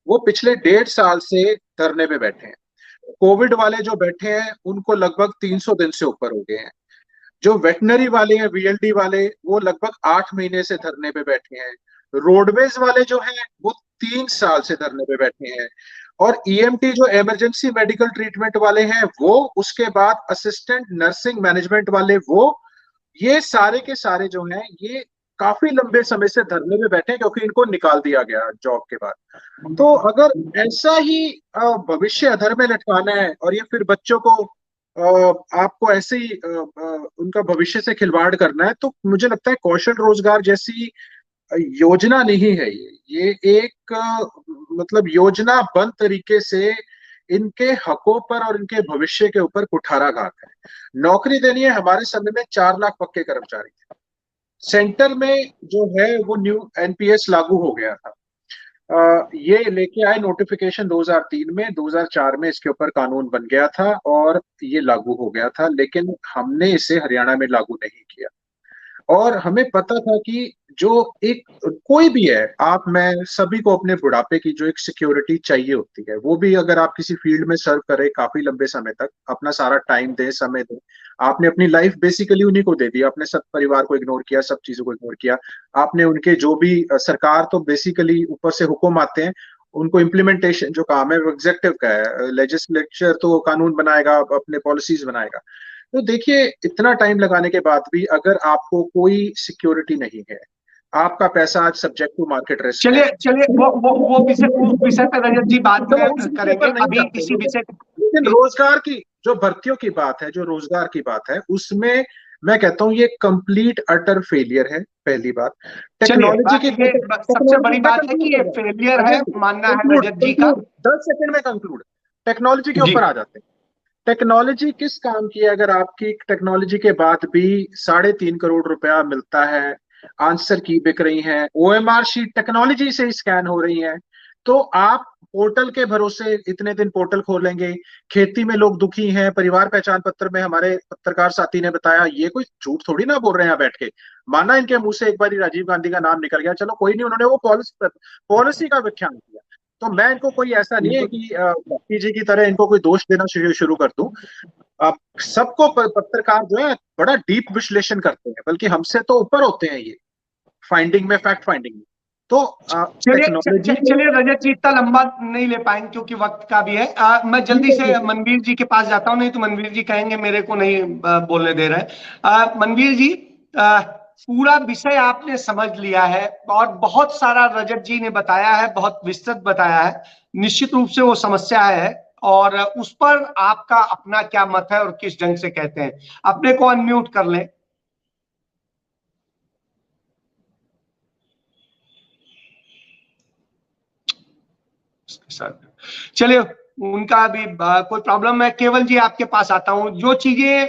वो पिछले 1.5 साल से धरने पे बैठे हैं। कोविड वाले जो बैठे हैं उनको लगभग 300 दिन से ऊपर हो गए हैं। जो वेटनरी वाले हैं, VLD वाले, वो लगभग 8 महीने से धरने पे बैठे हैं। रोडवेज वाले जो हैं वो 3 साल से धरने पे बैठे हैं। और EMT जो इमरजेंसी मेडिकल ट्रीटमेंट वाले हैं वो, उसके बाद असिस्टेंट नर्सिंग मैनेजमेंट वाले वो, ये सारे के सारे जो हैं ये काफी लंबे समय से धरने पे बैठे हैं क्योंकि इनको निकाल दिया गया जॉब के बाद। तो अगर ऐसा ही भविष्य अधर में लटकाना है और ये फिर बच्चों को आपको ऐसे ही उनका भविष्य से खिलवाड़ करना है, तो मुझे लगता है कौशल रोजगार जैसी योजना नहीं है ये एक मतलब योजनाबद्ध तरीके से इनके हकों पर और इनके भविष्य के ऊपर कुठाराघात है। नौकरी देनी है, हमारे समय में 4 लाख पक्के कर्मचारी थे। सेंटर में जो है वो न्यू NPS लागू हो गया था। ये लेके आए नोटिफिकेशन 2003 में, 2004 में इसके ऊपर कानून बन गया था और ये लागू हो गया था, लेकिन हमने इसे हरियाणा में लागू नहीं किया। और हमें पता था कि जो एक कोई भी है, आप मैं सभी को अपने बुढ़ापे की जो एक सिक्योरिटी चाहिए होती है, वो भी अगर आप किसी फील्ड में सर्व करें काफी लंबे समय तक, अपना सारा टाइम दें, समय दें, आपने अपनी लाइफ बेसिकली उन्हीं को दे दी, आपने सब परिवार को इग्नोर किया, सब चीजों को इग्नोर किया, आपने उनके जो भी सरकार तो बेसिकली ऊपर से हुक्म आते हैं, उनको इम्प्लीमेंटेशन जो काम है वो एग्जीक्यूटिव का है। लेजिस्लेचर तो कानून बनाएगा, अपने पॉलिसीज बनाएगा। तो देखिए इतना टाइम लगाने के बाद भी अगर आपको कोई सिक्योरिटी नहीं है, आपका पैसा आज सब्जेक्ट टू मार्केट रिस्क चलिए है। चलिए वो विषय उस विषय पर रजत जी बाद चलो में उस विषय करेंगे, पर नहीं अभी जाते, इसी विषय लेकिन रोजगार की जो भर्तियों की बात है, जो रोजगार की बात है, उसमें मैं कहता हूँ ये कंप्लीट अटर फेलियर है। पहली बात चलिए टेक्नोलॉजी की, ये सबसे टेक्नोलॉजी बड़ी मैं बात है कंक्लूड कि ये कर रहा हूँ, फेलियर है, अजय जी मानना है कंक्लूड रजत जी का। कंक्लूड 10 सेकंड में कंक्लूड। टेक्नोलॉजी के जी ऊपर आ जाते हैं। टेक्नोलॉजी किस काम की है? अगर आपकी टेक्नोलॉजी के बाद भी 3.5 करोड़ रुपया मिलता है, आंसर की बिक रही है, OMR शीट टेक्नोलॉजी से स्कैन हो रही है, तो आप पोर्टल के भरोसे इतने दिन पोर्टल खोलेंगे। खेती में लोग दुखी हैं, परिवार पहचान पत्र में हमारे पत्रकार साथी ने बताया, ये कोई झूठ थोड़ी ना बोल रहे हैं यहाँ बैठ के। माना इनके मुंह से एक बार राजीव गांधी का नाम निकल गया, चलो कोई नहीं, उन्होंने वो पॉलिसी का व्याख्यान किया। तो मैं इनको कोई ऐसा नहीं है कि भक्ति जी की तरह इनको कोई दोष देना शुरू कर दूं। अब सबको पत्रकार जो है बड़ा डीप विश्लेषण करते हैं, बल्कि हमसे तो ऊपर होते हैं ये फाइंडिंग में, फैक्ट फाइंडिंग में। तो टेक्नोलॉजी चलिए रजत जी इतना लंबा नहीं ले पाएंगे क्योंकि वक्त का भी है। मैं जल्दी से मनवीर जी के पास जाता हूं, नहीं तो मनवीर जी कहेंगे मेरे को नहीं बोलने दे रहे। मनवीर जी, पूरा विषय आपने समझ लिया है और बहुत सारा रजत जी ने बताया है, बहुत विस्तृत बताया है। निश्चित रूप से वो समस्या है और उस पर आपका अपना क्या मत है और किस ढंग से कहते हैं। अपने को अनम्यूट कर लें। चलिए उनका भी कोई प्रॉब्लम, मैं केवल जी आपके पास आता हूं। जो चीजें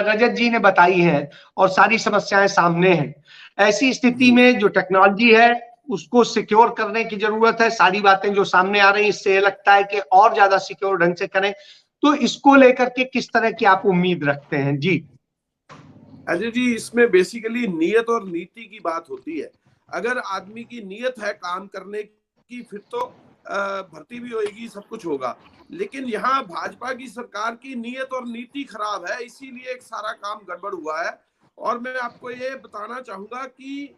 रजत जी ने बताई हैं और सारी समस्याएं सामने हैं, ऐसी स्थिति में जो टेक्नोलॉजी है उसको सिक्योर करने की जरूरत है। सारी बातें जो सामने आ रही हैं इससे लगता है कि और ज्यादा सिक्योर ढंग से करें, तो इसको लेकर के किस तरह की आप उम्मीद रखते हैं? जी अजय जी, इसमें बेसिकली नियत और नीति की बात होती है। अगर आदमी की नियत है काम करने की, फिर तो भर्ती भी होगी, सब कुछ होगा। लेकिन यहाँ भाजपा की सरकार की नियत और नीति खराब है, इसीलिए एक सारा काम गड़बड़ हुआ है। और मैं आपको ये बताना चाहूंगा कि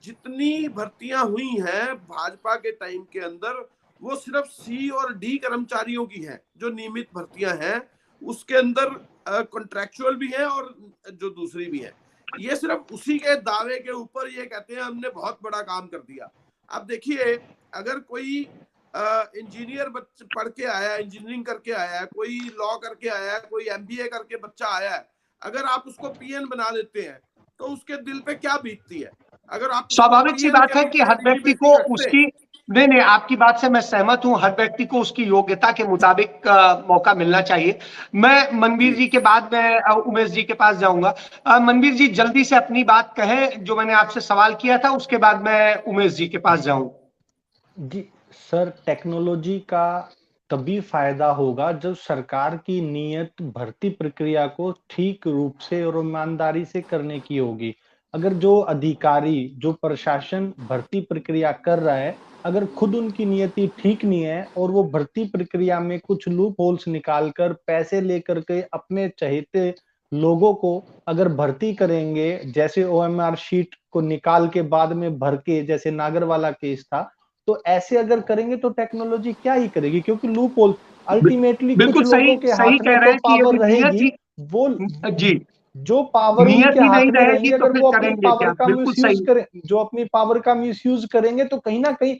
जितनी भर्तियां हुई हैं भाजपा के टाइम के अंदर, वो सिर्फ C और D कर्मचारियों की हैं। जो नियमित भर्तियां हैं उसके अंदर कॉन्ट्रेक्चुअल भी है और जो दूसरी भी है। ये सिर्फ उसी के दावे के ऊपर ये कहते हैं हमने बहुत बड़ा काम कर दिया। अब देखिए, अगर कोई इंजीनियर पढ़ के आया, इंजीनियरिंग करके आया, कोई लॉ करके आया, कोई MBA करके बच्चा आया है, अगर आप उसको PN बना देते हैं तो उसके दिल पे क्या बीतती है। अगर आप स्वाभाविक सी बात है कि हर व्यक्ति को उसकी, नहीं, आपकी बात से मैं सहमत हूं, हर व्यक्ति को उसकी योग्यता के मुताबिक मौका मिलना चाहिए। मैं मनवीर जी के बाद में उमेश जी के पास जाऊंगा। मनवीर जी जल्दी से अपनी बात कहें, जो मैंने आपसे सवाल किया था, उसके बाद मैं उमेश जी के पास जाऊं। जी सर, टेक्नोलॉजी का तभी फायदा होगा जब सरकार की नीयत भर्ती प्रक्रिया को ठीक रूप से और ईमानदारी से करने की होगी। अगर जो अधिकारी, जो प्रशासन भर्ती प्रक्रिया कर रहा है, अगर खुद उनकी नियति ठीक नहीं है और वो भर्ती प्रक्रिया में कुछ लूप होल्स निकालकर पैसे लेकर के अपने चहेते लोगों को अगर भर्ती करेंगे, जैसे ओएमआर शीट को निकाल के बाद में भर के, जैसे नागरवाला केस था, तो ऐसे अगर करेंगे तो टेक्नोलॉजी क्या ही करेगी, क्योंकि लूप होल अल्टीमेटली कुछ बिल्कुल लोगों के सही हाथ कह में रहे तो हैं कि पावर यदि नियत रहेगी, ही, वो जी, जो पावर नियत उनके ही हाथ नहीं में रहेगी रहेगी, तो अगर फिर वो अपनी करेंगे पावर क्या? का बिल्कुल मिसयूज सही। करें, जो अपनी पावर का मिसयूज करेंगे, तो कहीं ना कहीं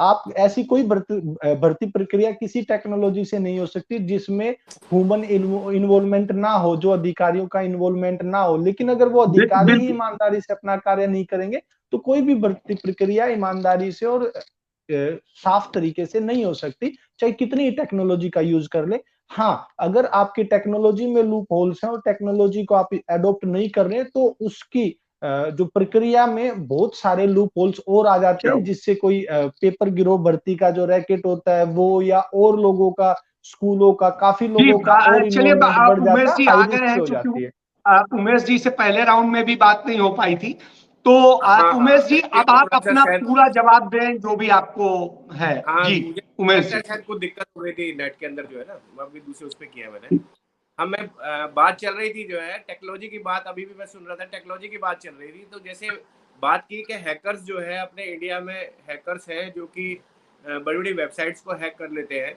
आप ऐसी कोई भर्ती प्रक्रिया किसी टेक्नोलॉजी से नहीं हो सकती जिसमें ह्यूमन इन्वॉल्वमेंट ना हो, जो अधिकारियों का इन्वॉल्वमेंट ना हो। लेकिन अगर वो अधिकारी ही बिल्कुल ईमानदारी से अपना कार्य नहीं करेंगे तो कोई भी भर्ती प्रक्रिया ईमानदारी से और साफ तरीके से नहीं हो सकती, चाहे कितनी टेक्नोलॉजी का यूज कर ले। हाँ, अगर आपकी टेक्नोलॉजी में लूप होल्स हैं और टेक्नोलॉजी को आप एडॉप्ट नहीं कर रहे, तो उसकी जो प्रक्रिया में बहुत सारे लूप होल्स और आ जाते हैं, जिससे कोई पेपर गिरोह भर्ती का जो रैकेट होता है वो, या और लोगों का, स्कूलों का, काफी जी, लोगों का और चलिए इन्वॉल्वमेंट बढ़ उमेश जाता है, जी हाई आ गए रिस्क हैं, हो चूंकि जाती है। उमेश जी से पहले राउंड में भी बात नहीं हो पाई थी, तो हाँ हाँ, उमेश जी देखिए अब वो आप थोड़ा सा अपना शायद, पूरा जवाब दें जो भी आपको है। हाँ जी मुझे उमेश लगता जी। है शायद कुछ दिक्कत हो रही थी नेट के अंदर जो है ना, मैं अभी दूसरे उस पर किया मैंने। हाँ, मैं बात चल रही थी जो है टेक्नोलॉजी की बात, अभी भी मैं सुन रहा था, टेक्नोलॉजी की बात चल रही थी। तो जैसे बात की कि हैकर्स जो है अपने इंडिया में, हैकर्स हैं जो कि बड़ी बड़ी वेबसाइट्स को हैक कर लेते हैं।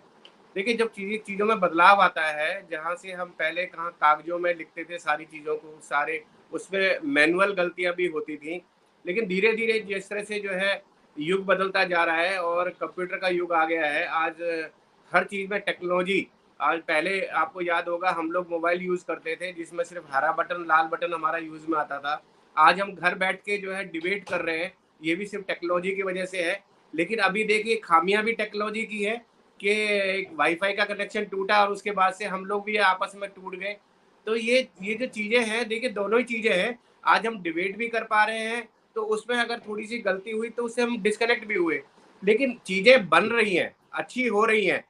देखिए जब चीज़ों में बदलाव आता है, जहाँ से हम पहले कहाँ कागजों में लिखते थे सारी चीज़ों को, सारे उसमें मैनुअल गलतियाँ भी होती थी, लेकिन धीरे धीरे जिस तरह से जो है युग बदलता जा रहा है और कंप्यूटर का युग आ गया है, आज हर चीज़ में टेक्नोलॉजी। आज पहले आपको याद होगा हम लोग मोबाइल यूज़ करते थे जिसमें सिर्फ हरा बटन लाल बटन हमारा यूज़ में आता था। आज हम घर बैठ के जो है डिबेट कर रहे हैं, ये भी सिर्फ टेक्नोलॉजी की वजह से है। लेकिन अभी देखिए खामियां भी टेक्नोलॉजी की है कि एक वाईफाई का कनेक्शन टूटा और उसके बाद से हम लोग भी आपस में टूट गए। तो ये जो चीज़ें हैं, देखिए दोनों ही चीज़ें हैं। आज हम डिबेट भी कर पा रहे हैं, तो उसमें अगर थोड़ी सी गलती हुई तो उससे हम डिस्कनेक्ट भी हुए। लेकिन चीज़ें बन रही हैं, अच्छी हो रही हैं,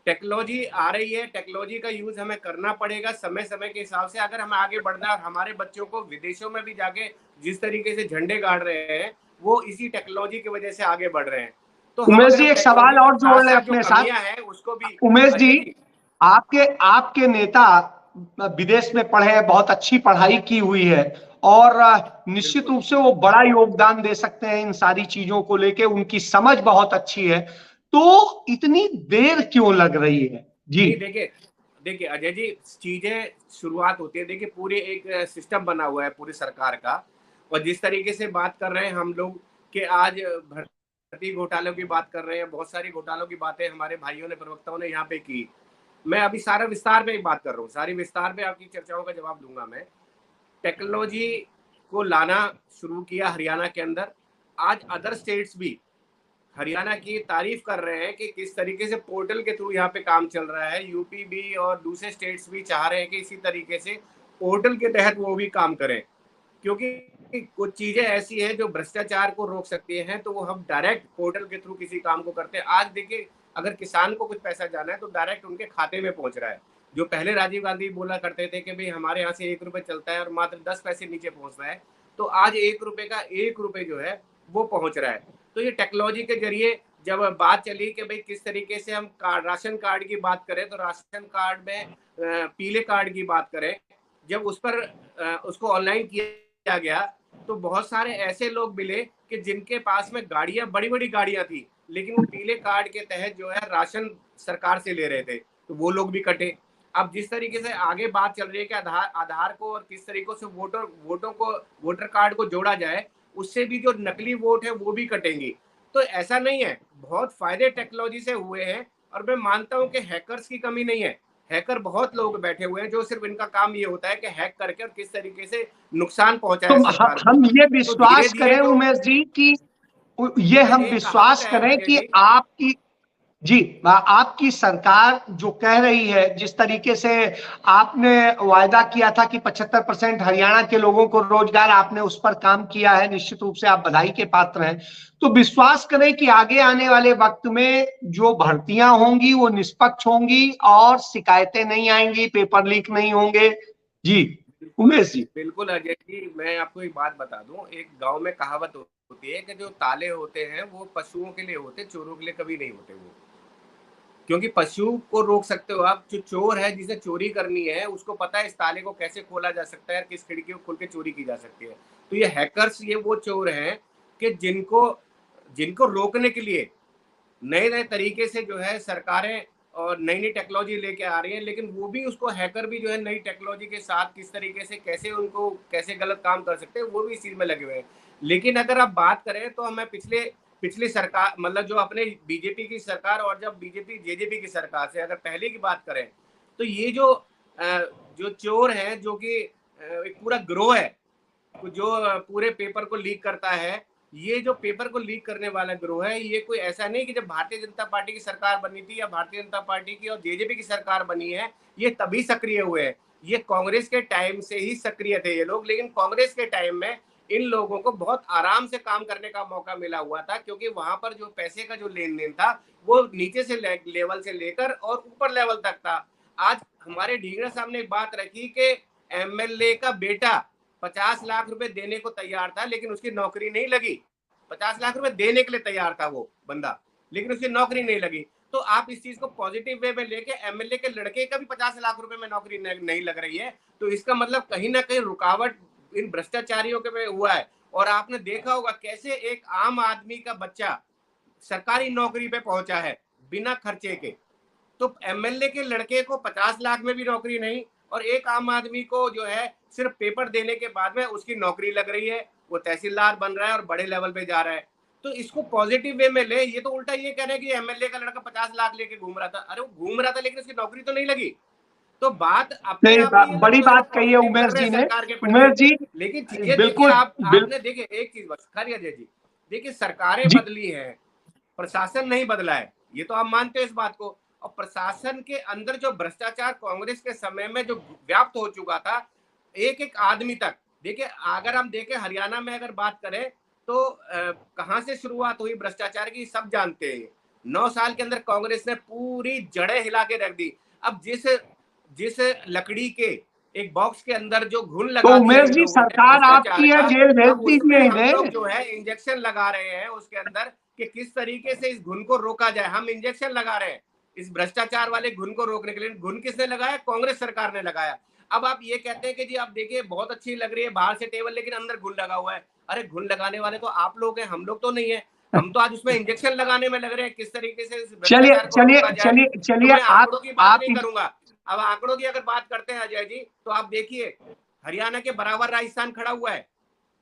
टेक्नोलॉजी आ रही है, टेक्नोलॉजी का यूज हमें करना पड़ेगा समय समय के हिसाब से, अगर हमें आगे बढ़ना है। और हमारे बच्चों को विदेशों में भी जाके जिस तरीके से झंडे गाड़ रहे हैं, वो इसी टेक्नोलॉजी की वजह से आगे बढ़ रहे हैं। तो हम उमेश अगर जी हम एक टेक्नोलॉजी सवाल के और साथ जोड़ लें साथ जो अपने साथ। कमियां हैं उसको भी, उमेश जी, अजय जी, आपके आपके नेता विदेश में पढ़े हैं, बहुत अच्छी पढ़ाई की हुई है, और निश्चित बिल्कुल। रूप से वो बड़ा योगदान दे सकते हैं इन सारी चीजों को लेके, उनकी समझ बहुत अच्छी है। तो इतनी देर क्यों लग रही है? जी नहीं देखिए, देखिए अजय जी, चीजें शुरुआत होती है, देखिए पूरे एक सिस्टम बना हुआ है पूरी सरकार का। और जिस तरीके से बात कर रहे हैं हम लोग कि आज भर्ती घोटालों की बात कर रहे हैं, बहुत सारी घोटालों की बातें हमारे भाइयों ने, प्रवक्ताओं ने यहाँ पे की। मैं अभी सारा विस्तार पे बात कर रहा हूँ, सारी विस्तार पे आपकी चर्चाओं का जवाब दूंगा मैं। टेक्नोलॉजी को लाना शुरू किया हरियाणा के अंदर। आज अदर स्टेट्स भी हरियाणा की तारीफ कर रहे हैं कि किस तरीके से पोर्टल के थ्रू यहाँ पे काम चल रहा है। यूपी भी और दूसरे स्टेट्स भी चाह रहे हैं कि इसी तरीके से पोर्टल के तहत वो भी काम करें, क्योंकि कुछ चीजें ऐसी हैं जो भ्रष्टाचार को रोक सकती हैं। तो वो हम डायरेक्ट पोर्टल के थ्रू किसी काम को करते हैं। आज देखिए अगर किसान को कुछ पैसा जाना है तो डायरेक्ट उनके खाते में पहुंच रहा है। जो पहले राजीव गांधी बोला करते थे कि भाई हमारे यहाँ से 1 रुपए चलता है और मात्र 10 पैसे नीचे पहुंच रहा है, तो आज 1 रुपए का 1 रुपए जो है वो पहुंच रहा है। तो ये टेक्नोलॉजी के जरिए जब बात चली कि भाई किस तरीके से हम राशन कार्ड की बात करें, तो राशन कार्ड में पीले कार्ड की बात करें, जब उस पर उसको ऑनलाइन किया गया तो बहुत सारे ऐसे लोग मिले कि जिनके पास में गाड़ियां, बड़ी बड़ी गाड़ियां थी, लेकिन वो पीले कार्ड के तहत जो है राशन सरकार से ले रहे थे, तो वो लोग भी कटे। अब जिस तरीके से आगे बात चल रही है कि आधार को और किस तरीके से वोटर कार्ड को जोड़ा जाए, उससे भी जो नकली वोट है वो भी कटेंगी। तो ऐसा नहीं है, बहुत फायदे टेक्नोलॉजी से हुए हैं। और मैं मानता हूं कि हैकर्स की कमी नहीं है, हैकर बहुत लोग बैठे हुए हैं जो सिर्फ इनका काम ये होता है कि हैक करके और किस तरीके से नुकसान पहुंचाए तो सरकार को। हम ये तो विश्वास धीरे-धीरे करें तो उमेश जी कि ये हम एक विश्वास कहावत है करें अजय कि जी, आपकी जी आपकी सरकार जो कह रही है, जिस तरीके से आपने वायदा किया था कि 75% हरियाणा के लोगों को रोजगार, आपने उस पर काम किया है, निश्चित रूप से आप बधाई के पात्र हैं। तो विश्वास करें कि आगे आने वाले वक्त में जो भर्तियां होंगी वो निष्पक्ष होंगी और शिकायतें नहीं आएंगी, पेपर लीक नहीं होंगे। जी उमेश जी। बिल्कुल अजय जी, मैं आपको एक बात बता दूं, एक गांव में कहावत होती है कि जो ताले होते हैं वो पशुओं के लिए होते, चोरों के लिए कभी नहीं होते वो। क्योंकि पशु को रोक सकते हो आप, जो चोर है जिसे चोरी करनी है उसको पता है इस ताले को कैसे खोला जा सकता है, किस खिड़की को खोल के चोरी की जा सकती है। तो ये हैकर्स, ये वो चोर हैं कि जिनको जिनको रोकने के लिए नए नए तरीके से जो है सरकारें और नई नई टेक्नोलॉजी लेके आ रही है, लेकिन वो भी उसको हैकर भी जो है नई टेक्नोलॉजी के साथ किस तरीके से कैसे उनको कैसे गलत काम कर सकते हैं वो भी इस चीज में लगे हुए हैं। लेकिन अगर आप बात करें तो हमें पिछले पिछली सरकार, मतलब जो अपने बीजेपी की सरकार और जब बीजेपी जेजेपी की सरकार से अगर पहले की बात करें तो ये जो चोर है जो कि एक पूरा गिरोह है जो पूरे पेपर को लीक करता है, ये जो पेपर को लीक करने वाला गिरोह है, ये कोई ऐसा नहीं कि जब भारतीय जनता पार्टी की सरकार बनी थी या भारतीय जनता पार्टी की और जेजेपी की सरकार बनी है, ये तभी सक्रिय हुए हैं। ये कांग्रेस के टाइम से ही सक्रिय थे ये लोग, लेकिन कांग्रेस के टाइम में इन लोगों को बहुत आराम से काम करने का मौका मिला हुआ था, क्योंकि वहां पर जो पैसे का जो लेन देन था वो नीचे से लेवल से लेकर और ऊपर लेवल तक था। आज हमारे ढींगरा साहब ने एक बात रखी कि एमएलए का बेटा 50 लाख रुपए देने को तैयार था, लेकिन उसकी नौकरी नहीं लगी। 50 लाख रुपए देने के लिए तैयार था वो बंदा, लेकिन उसकी नौकरी नहीं लगी। तो आप इस चीज को पॉजिटिव वे में लेके एमएलए के लड़के का भी 50 लाख रुपए में नौकरी नहीं लग रही है, तो इसका मतलब कहीं ना कहीं रुकावट इन भ्रष्टाचारियों के में हुआ है। और आपने देखा होगा कैसे एक आम आदमी का बच्चा सरकारी नौकरी पे पहुंचा है बिना खर्चे के। तो एमएलए के लड़के को 50 लाख में भी नौकरी नहीं, और एक आम आदमी को जो है सिर्फ पेपर देने के बाद में उसकी नौकरी लग रही है, वो तहसीलदार बन रहा है और बड़े लेवल पे जा रहा है। तो इसको पॉजिटिव वे में ले। ये तो उल्टा ये कह रहे हैं कि एमएलए का लड़का 50 लाख लेके घूम रहा था। अरे वो घूम रहा था लेकिन उसकी नौकरी तो नहीं लगी। तो बात अपने आप में बड़ी बात कही है उमेश जी ने। उमेश जी लेकिन चीजें देखिए, बिल्कुल आपने देखिए एक चीज बस खरी अजय जी, देखिए सरकारें बदली है, प्रशासन नहीं बदला है, ये तो आप मानते हो इस बात को। और प्रशासन के अंदर जो भ्रष्टाचार कांग्रेस के समय में जो व्याप्त हो चुका था एक एक आदमी तक, देखिए अगर हम देखें हरियाणा में अगर बात करें तो कहां से शुरुआत हुई भ्रष्टाचार की सब जानते हैं। 9 साल के अंदर कांग्रेस ने पूरी जड़ें हिला के रख दी। अब जिस लकड़ी के एक बॉक्स के अंदर जो घुन लगा तो उमेश जी सरकार आपकी है, जेल भेज दीजिए इन्हें। हम लोग जो है इंजेक्शन लगा रहे हैं उसके अंदर कि किस तरीके से इस घुन को रोका जाए। हम इंजेक्शन लगा रहे हैं इस भ्रष्टाचार वाले घुन को रोकने के लिए। घुन किसने लगाया? कांग्रेस सरकार ने लगाया। अब आप ये कहते हैं कि जी आप देखिए बहुत अच्छी लग रही है बाहर से टेबल, लेकिन अंदर घुन लगा हुआ है। अरे घुन लगाने वाले तो आप लोग हैं, हम लोग तो नहीं है। हम तो आज उसमें इंजेक्शन लगाने में लग रहे हैं किस तरीके से चलिए आंकड़ों की बात नहीं करूंगा। अब आंकड़ों की अगर बात करते हैं अजय जी, तो आप देखिए हरियाणा के बराबर राजस्थान खड़ा हुआ है,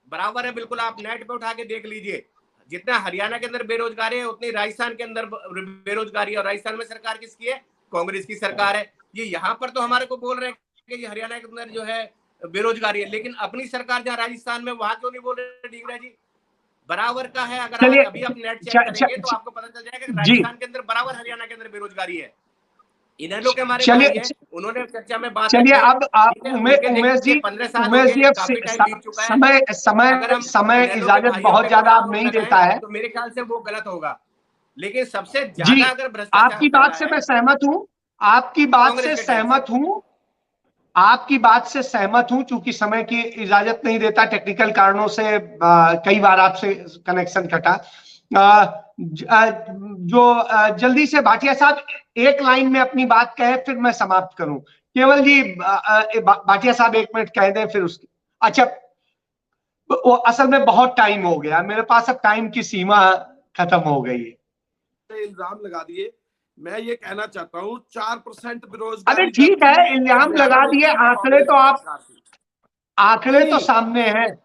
बराबर है बिल्कुल। आप नेट पे उठा के देख लीजिए, जितना हरियाणा के अंदर बेरोजगारी है उतनी राजस्थान के अंदर बेरोजगारी है। और राजस्थान में सरकार किसकी है? कांग्रेस की सरकार है। ये यहाँ पर तो हमारे को बोल रहे हैं कि ये हरियाणा के अंदर जो है बेरोजगारी है, लेकिन अपनी सरकार जहाँ राजस्थान में वहां क्यों नहीं बोल रहे ढींगरा जी? बराबर का है। अगर अभी आप नेट चेक करेंगे तो आपको पता चल जाएगा कि राजस्थान के अंदर बराबर हरियाणा के अंदर बेरोजगारी है। इन्हें लोग हमारे भाई हैं, उन्होंने चर्चा में बात चलिए अब आप उमेश जी 15 साल हो गए, काफी टाइम बीत चुका है। समय इजाजत बहुत ज्यादा अब नहीं देता है, तो मेरे ख्याल से वो गलत होगा। लेकिन सबसे ज्यादा अगर भ्रष्टाचार आपकी बात से मैं सहमत हूँ, आपकी बात से सहमत हूँ, चूंकि समय की इजाजत नहीं देता, टेक्निकल कारणों से कई बार आपसे कनेक्शन कटा। जो जल्दी से भाटिया साहब एक लाइन में अपनी बात कहे फिर मैं समाप्त करूं। केवल जी भाटिया साहब 1 मिनट कह दें फिर उसकी। अच्छा, वो असल में बहुत टाइम हो गया मेरे पास, अब टाइम की सीमा खत्म हो गई है। इल्जाम लगा दिए। मैं ये कहना चाहता हूँ 4% बेरोजगारी। अरे ठीक है, इल्जाम लगा दिए, आंकड़े तो आंकड़े तो सामने हैं,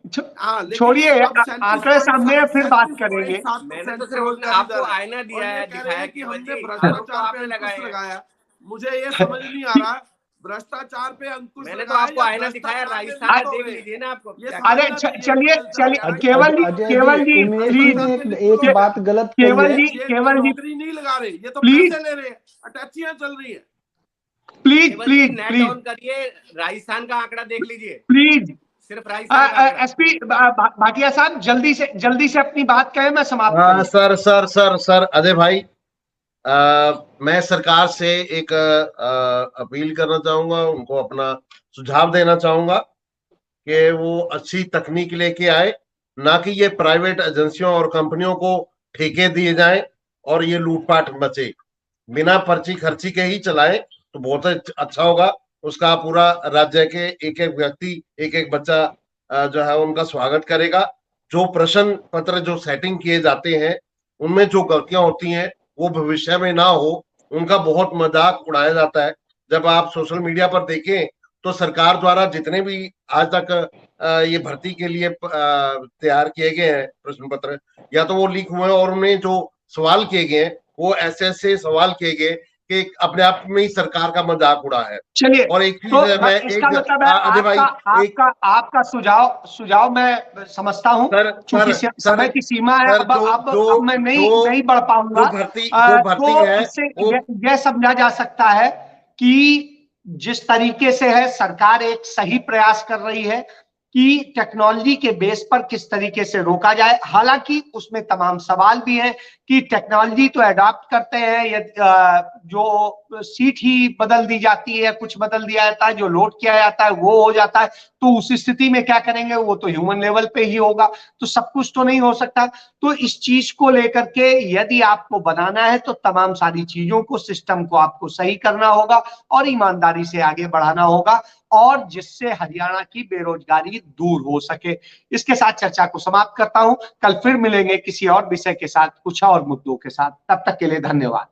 छोड़िए आंकड़े सामने है, फिर बात करेंगे। मैंने तो सिर्फ आपको आईना दिया है, दिखाया कि हमने भ्रष्टाचार पे अंकुश लगाया। मुझे ये समझ नहीं आ रहा, भ्रष्टाचार पे अंकुश मैंने तो लगाए आपको या आईना दिखाया, भ्रष्टाचार में राजस्थान लिप्त हो देख गए? लीजिए ना आपको ये क्या समझना अरे चाहिए चलिए जनता चलिए को। केवल जी, अजय केवल जी, जी उमेश प्लीज, जी ने एक बात गलत कही केवल है। जी, ये केवल जी नौकरी नहीं लगा रहे, ये तो प्लीज, पैसे ले रहे हैं, अटैचियां चल रही है। प्लीज केवल जी प्लीज नेट प्लीज ऑन करिए, राजस्थान का आंकड़ा देख लीजिए, प्लीज सिर्फ राजस्थान का आंकड़ा। एसपी भाटिया साहब जल्दी से अपनी बात कहें, मैं समाप्त करूं। सर अजय भाई, मैं सरकार से एक अपील करना चाहूंगा, उनको अपना सुझाव देना चाहूंगा कि वो अच्छी तकनीक लेके आए, ना कि ये प्राइवेट एजेंसियों और कंपनियों को ठेके दिए जाएं और ये लूटपाट मचे। बिना पर्ची खर्ची के ही चलाएं तो बहुत अच्छा होगा। उसका पूरा राज्य के एक एक व्यक्ति, एक एक बच्चा जो है उनका स्वागत करेगा। जो प्रश्न पत्र जो सेटिंग किए जाते हैं उनमें जो गलतियां होती हैं वो भविष्य में ना हो, उनका बहुत मजाक उड़ाया जाता है। जब आप सोशल मीडिया पर देखें तो सरकार द्वारा जितने भी आज तक ये भर्ती के लिए तैयार किए गए हैं प्रश्न पत्र, या तो वो लीक हुए हैं और उन्हें जो सवाल किए गए हैं वो ऐसे सवाल किए गए कि अपने आप में ही सरकार का मजाक उड़ा है। चलिए, और एक चीज तो मैं इसका एक मतलब है अजय भाई, आपका सुझाव मैं समझता हूं, चूंकि समय की सीमा है, अब मैं नहीं बढ़ पाऊंगा। जो भर्ती तो है इससे वो यह समझा जा सकता है कि जिस तरीके से है सरकार एक सही प्रयास कर रही है कि टेक्नोलॉजी के बेस पर किस तरीके से रोका जाए। हालांकि उसमें तमाम सवाल भी हैं कि टेक्नोलॉजी तो अडॉप्ट करते हैं, जो सीट ही बदल दी जाती है, कुछ बदल दिया जाता है, जो लोड किया जाता है वो हो जाता है, तो उस स्थिति में क्या करेंगे, वो तो ह्यूमन लेवल पे ही होगा, तो सब कुछ तो नहीं हो सकता। तो इस चीज को लेकर के यदि आपको बनाना है तो तमाम सारी चीजों को, सिस्टम को आपको सही करना होगा और ईमानदारी से आगे बढ़ाना होगा, और जिससे हरियाणा की बेरोजगारी दूर हो सके। इसके साथ चर्चा को समाप्त करता हूं। कल फिर मिलेंगे किसी और विषय के साथ, कुछ और मुद्दों के साथ। तब तक के लिए धन्यवाद।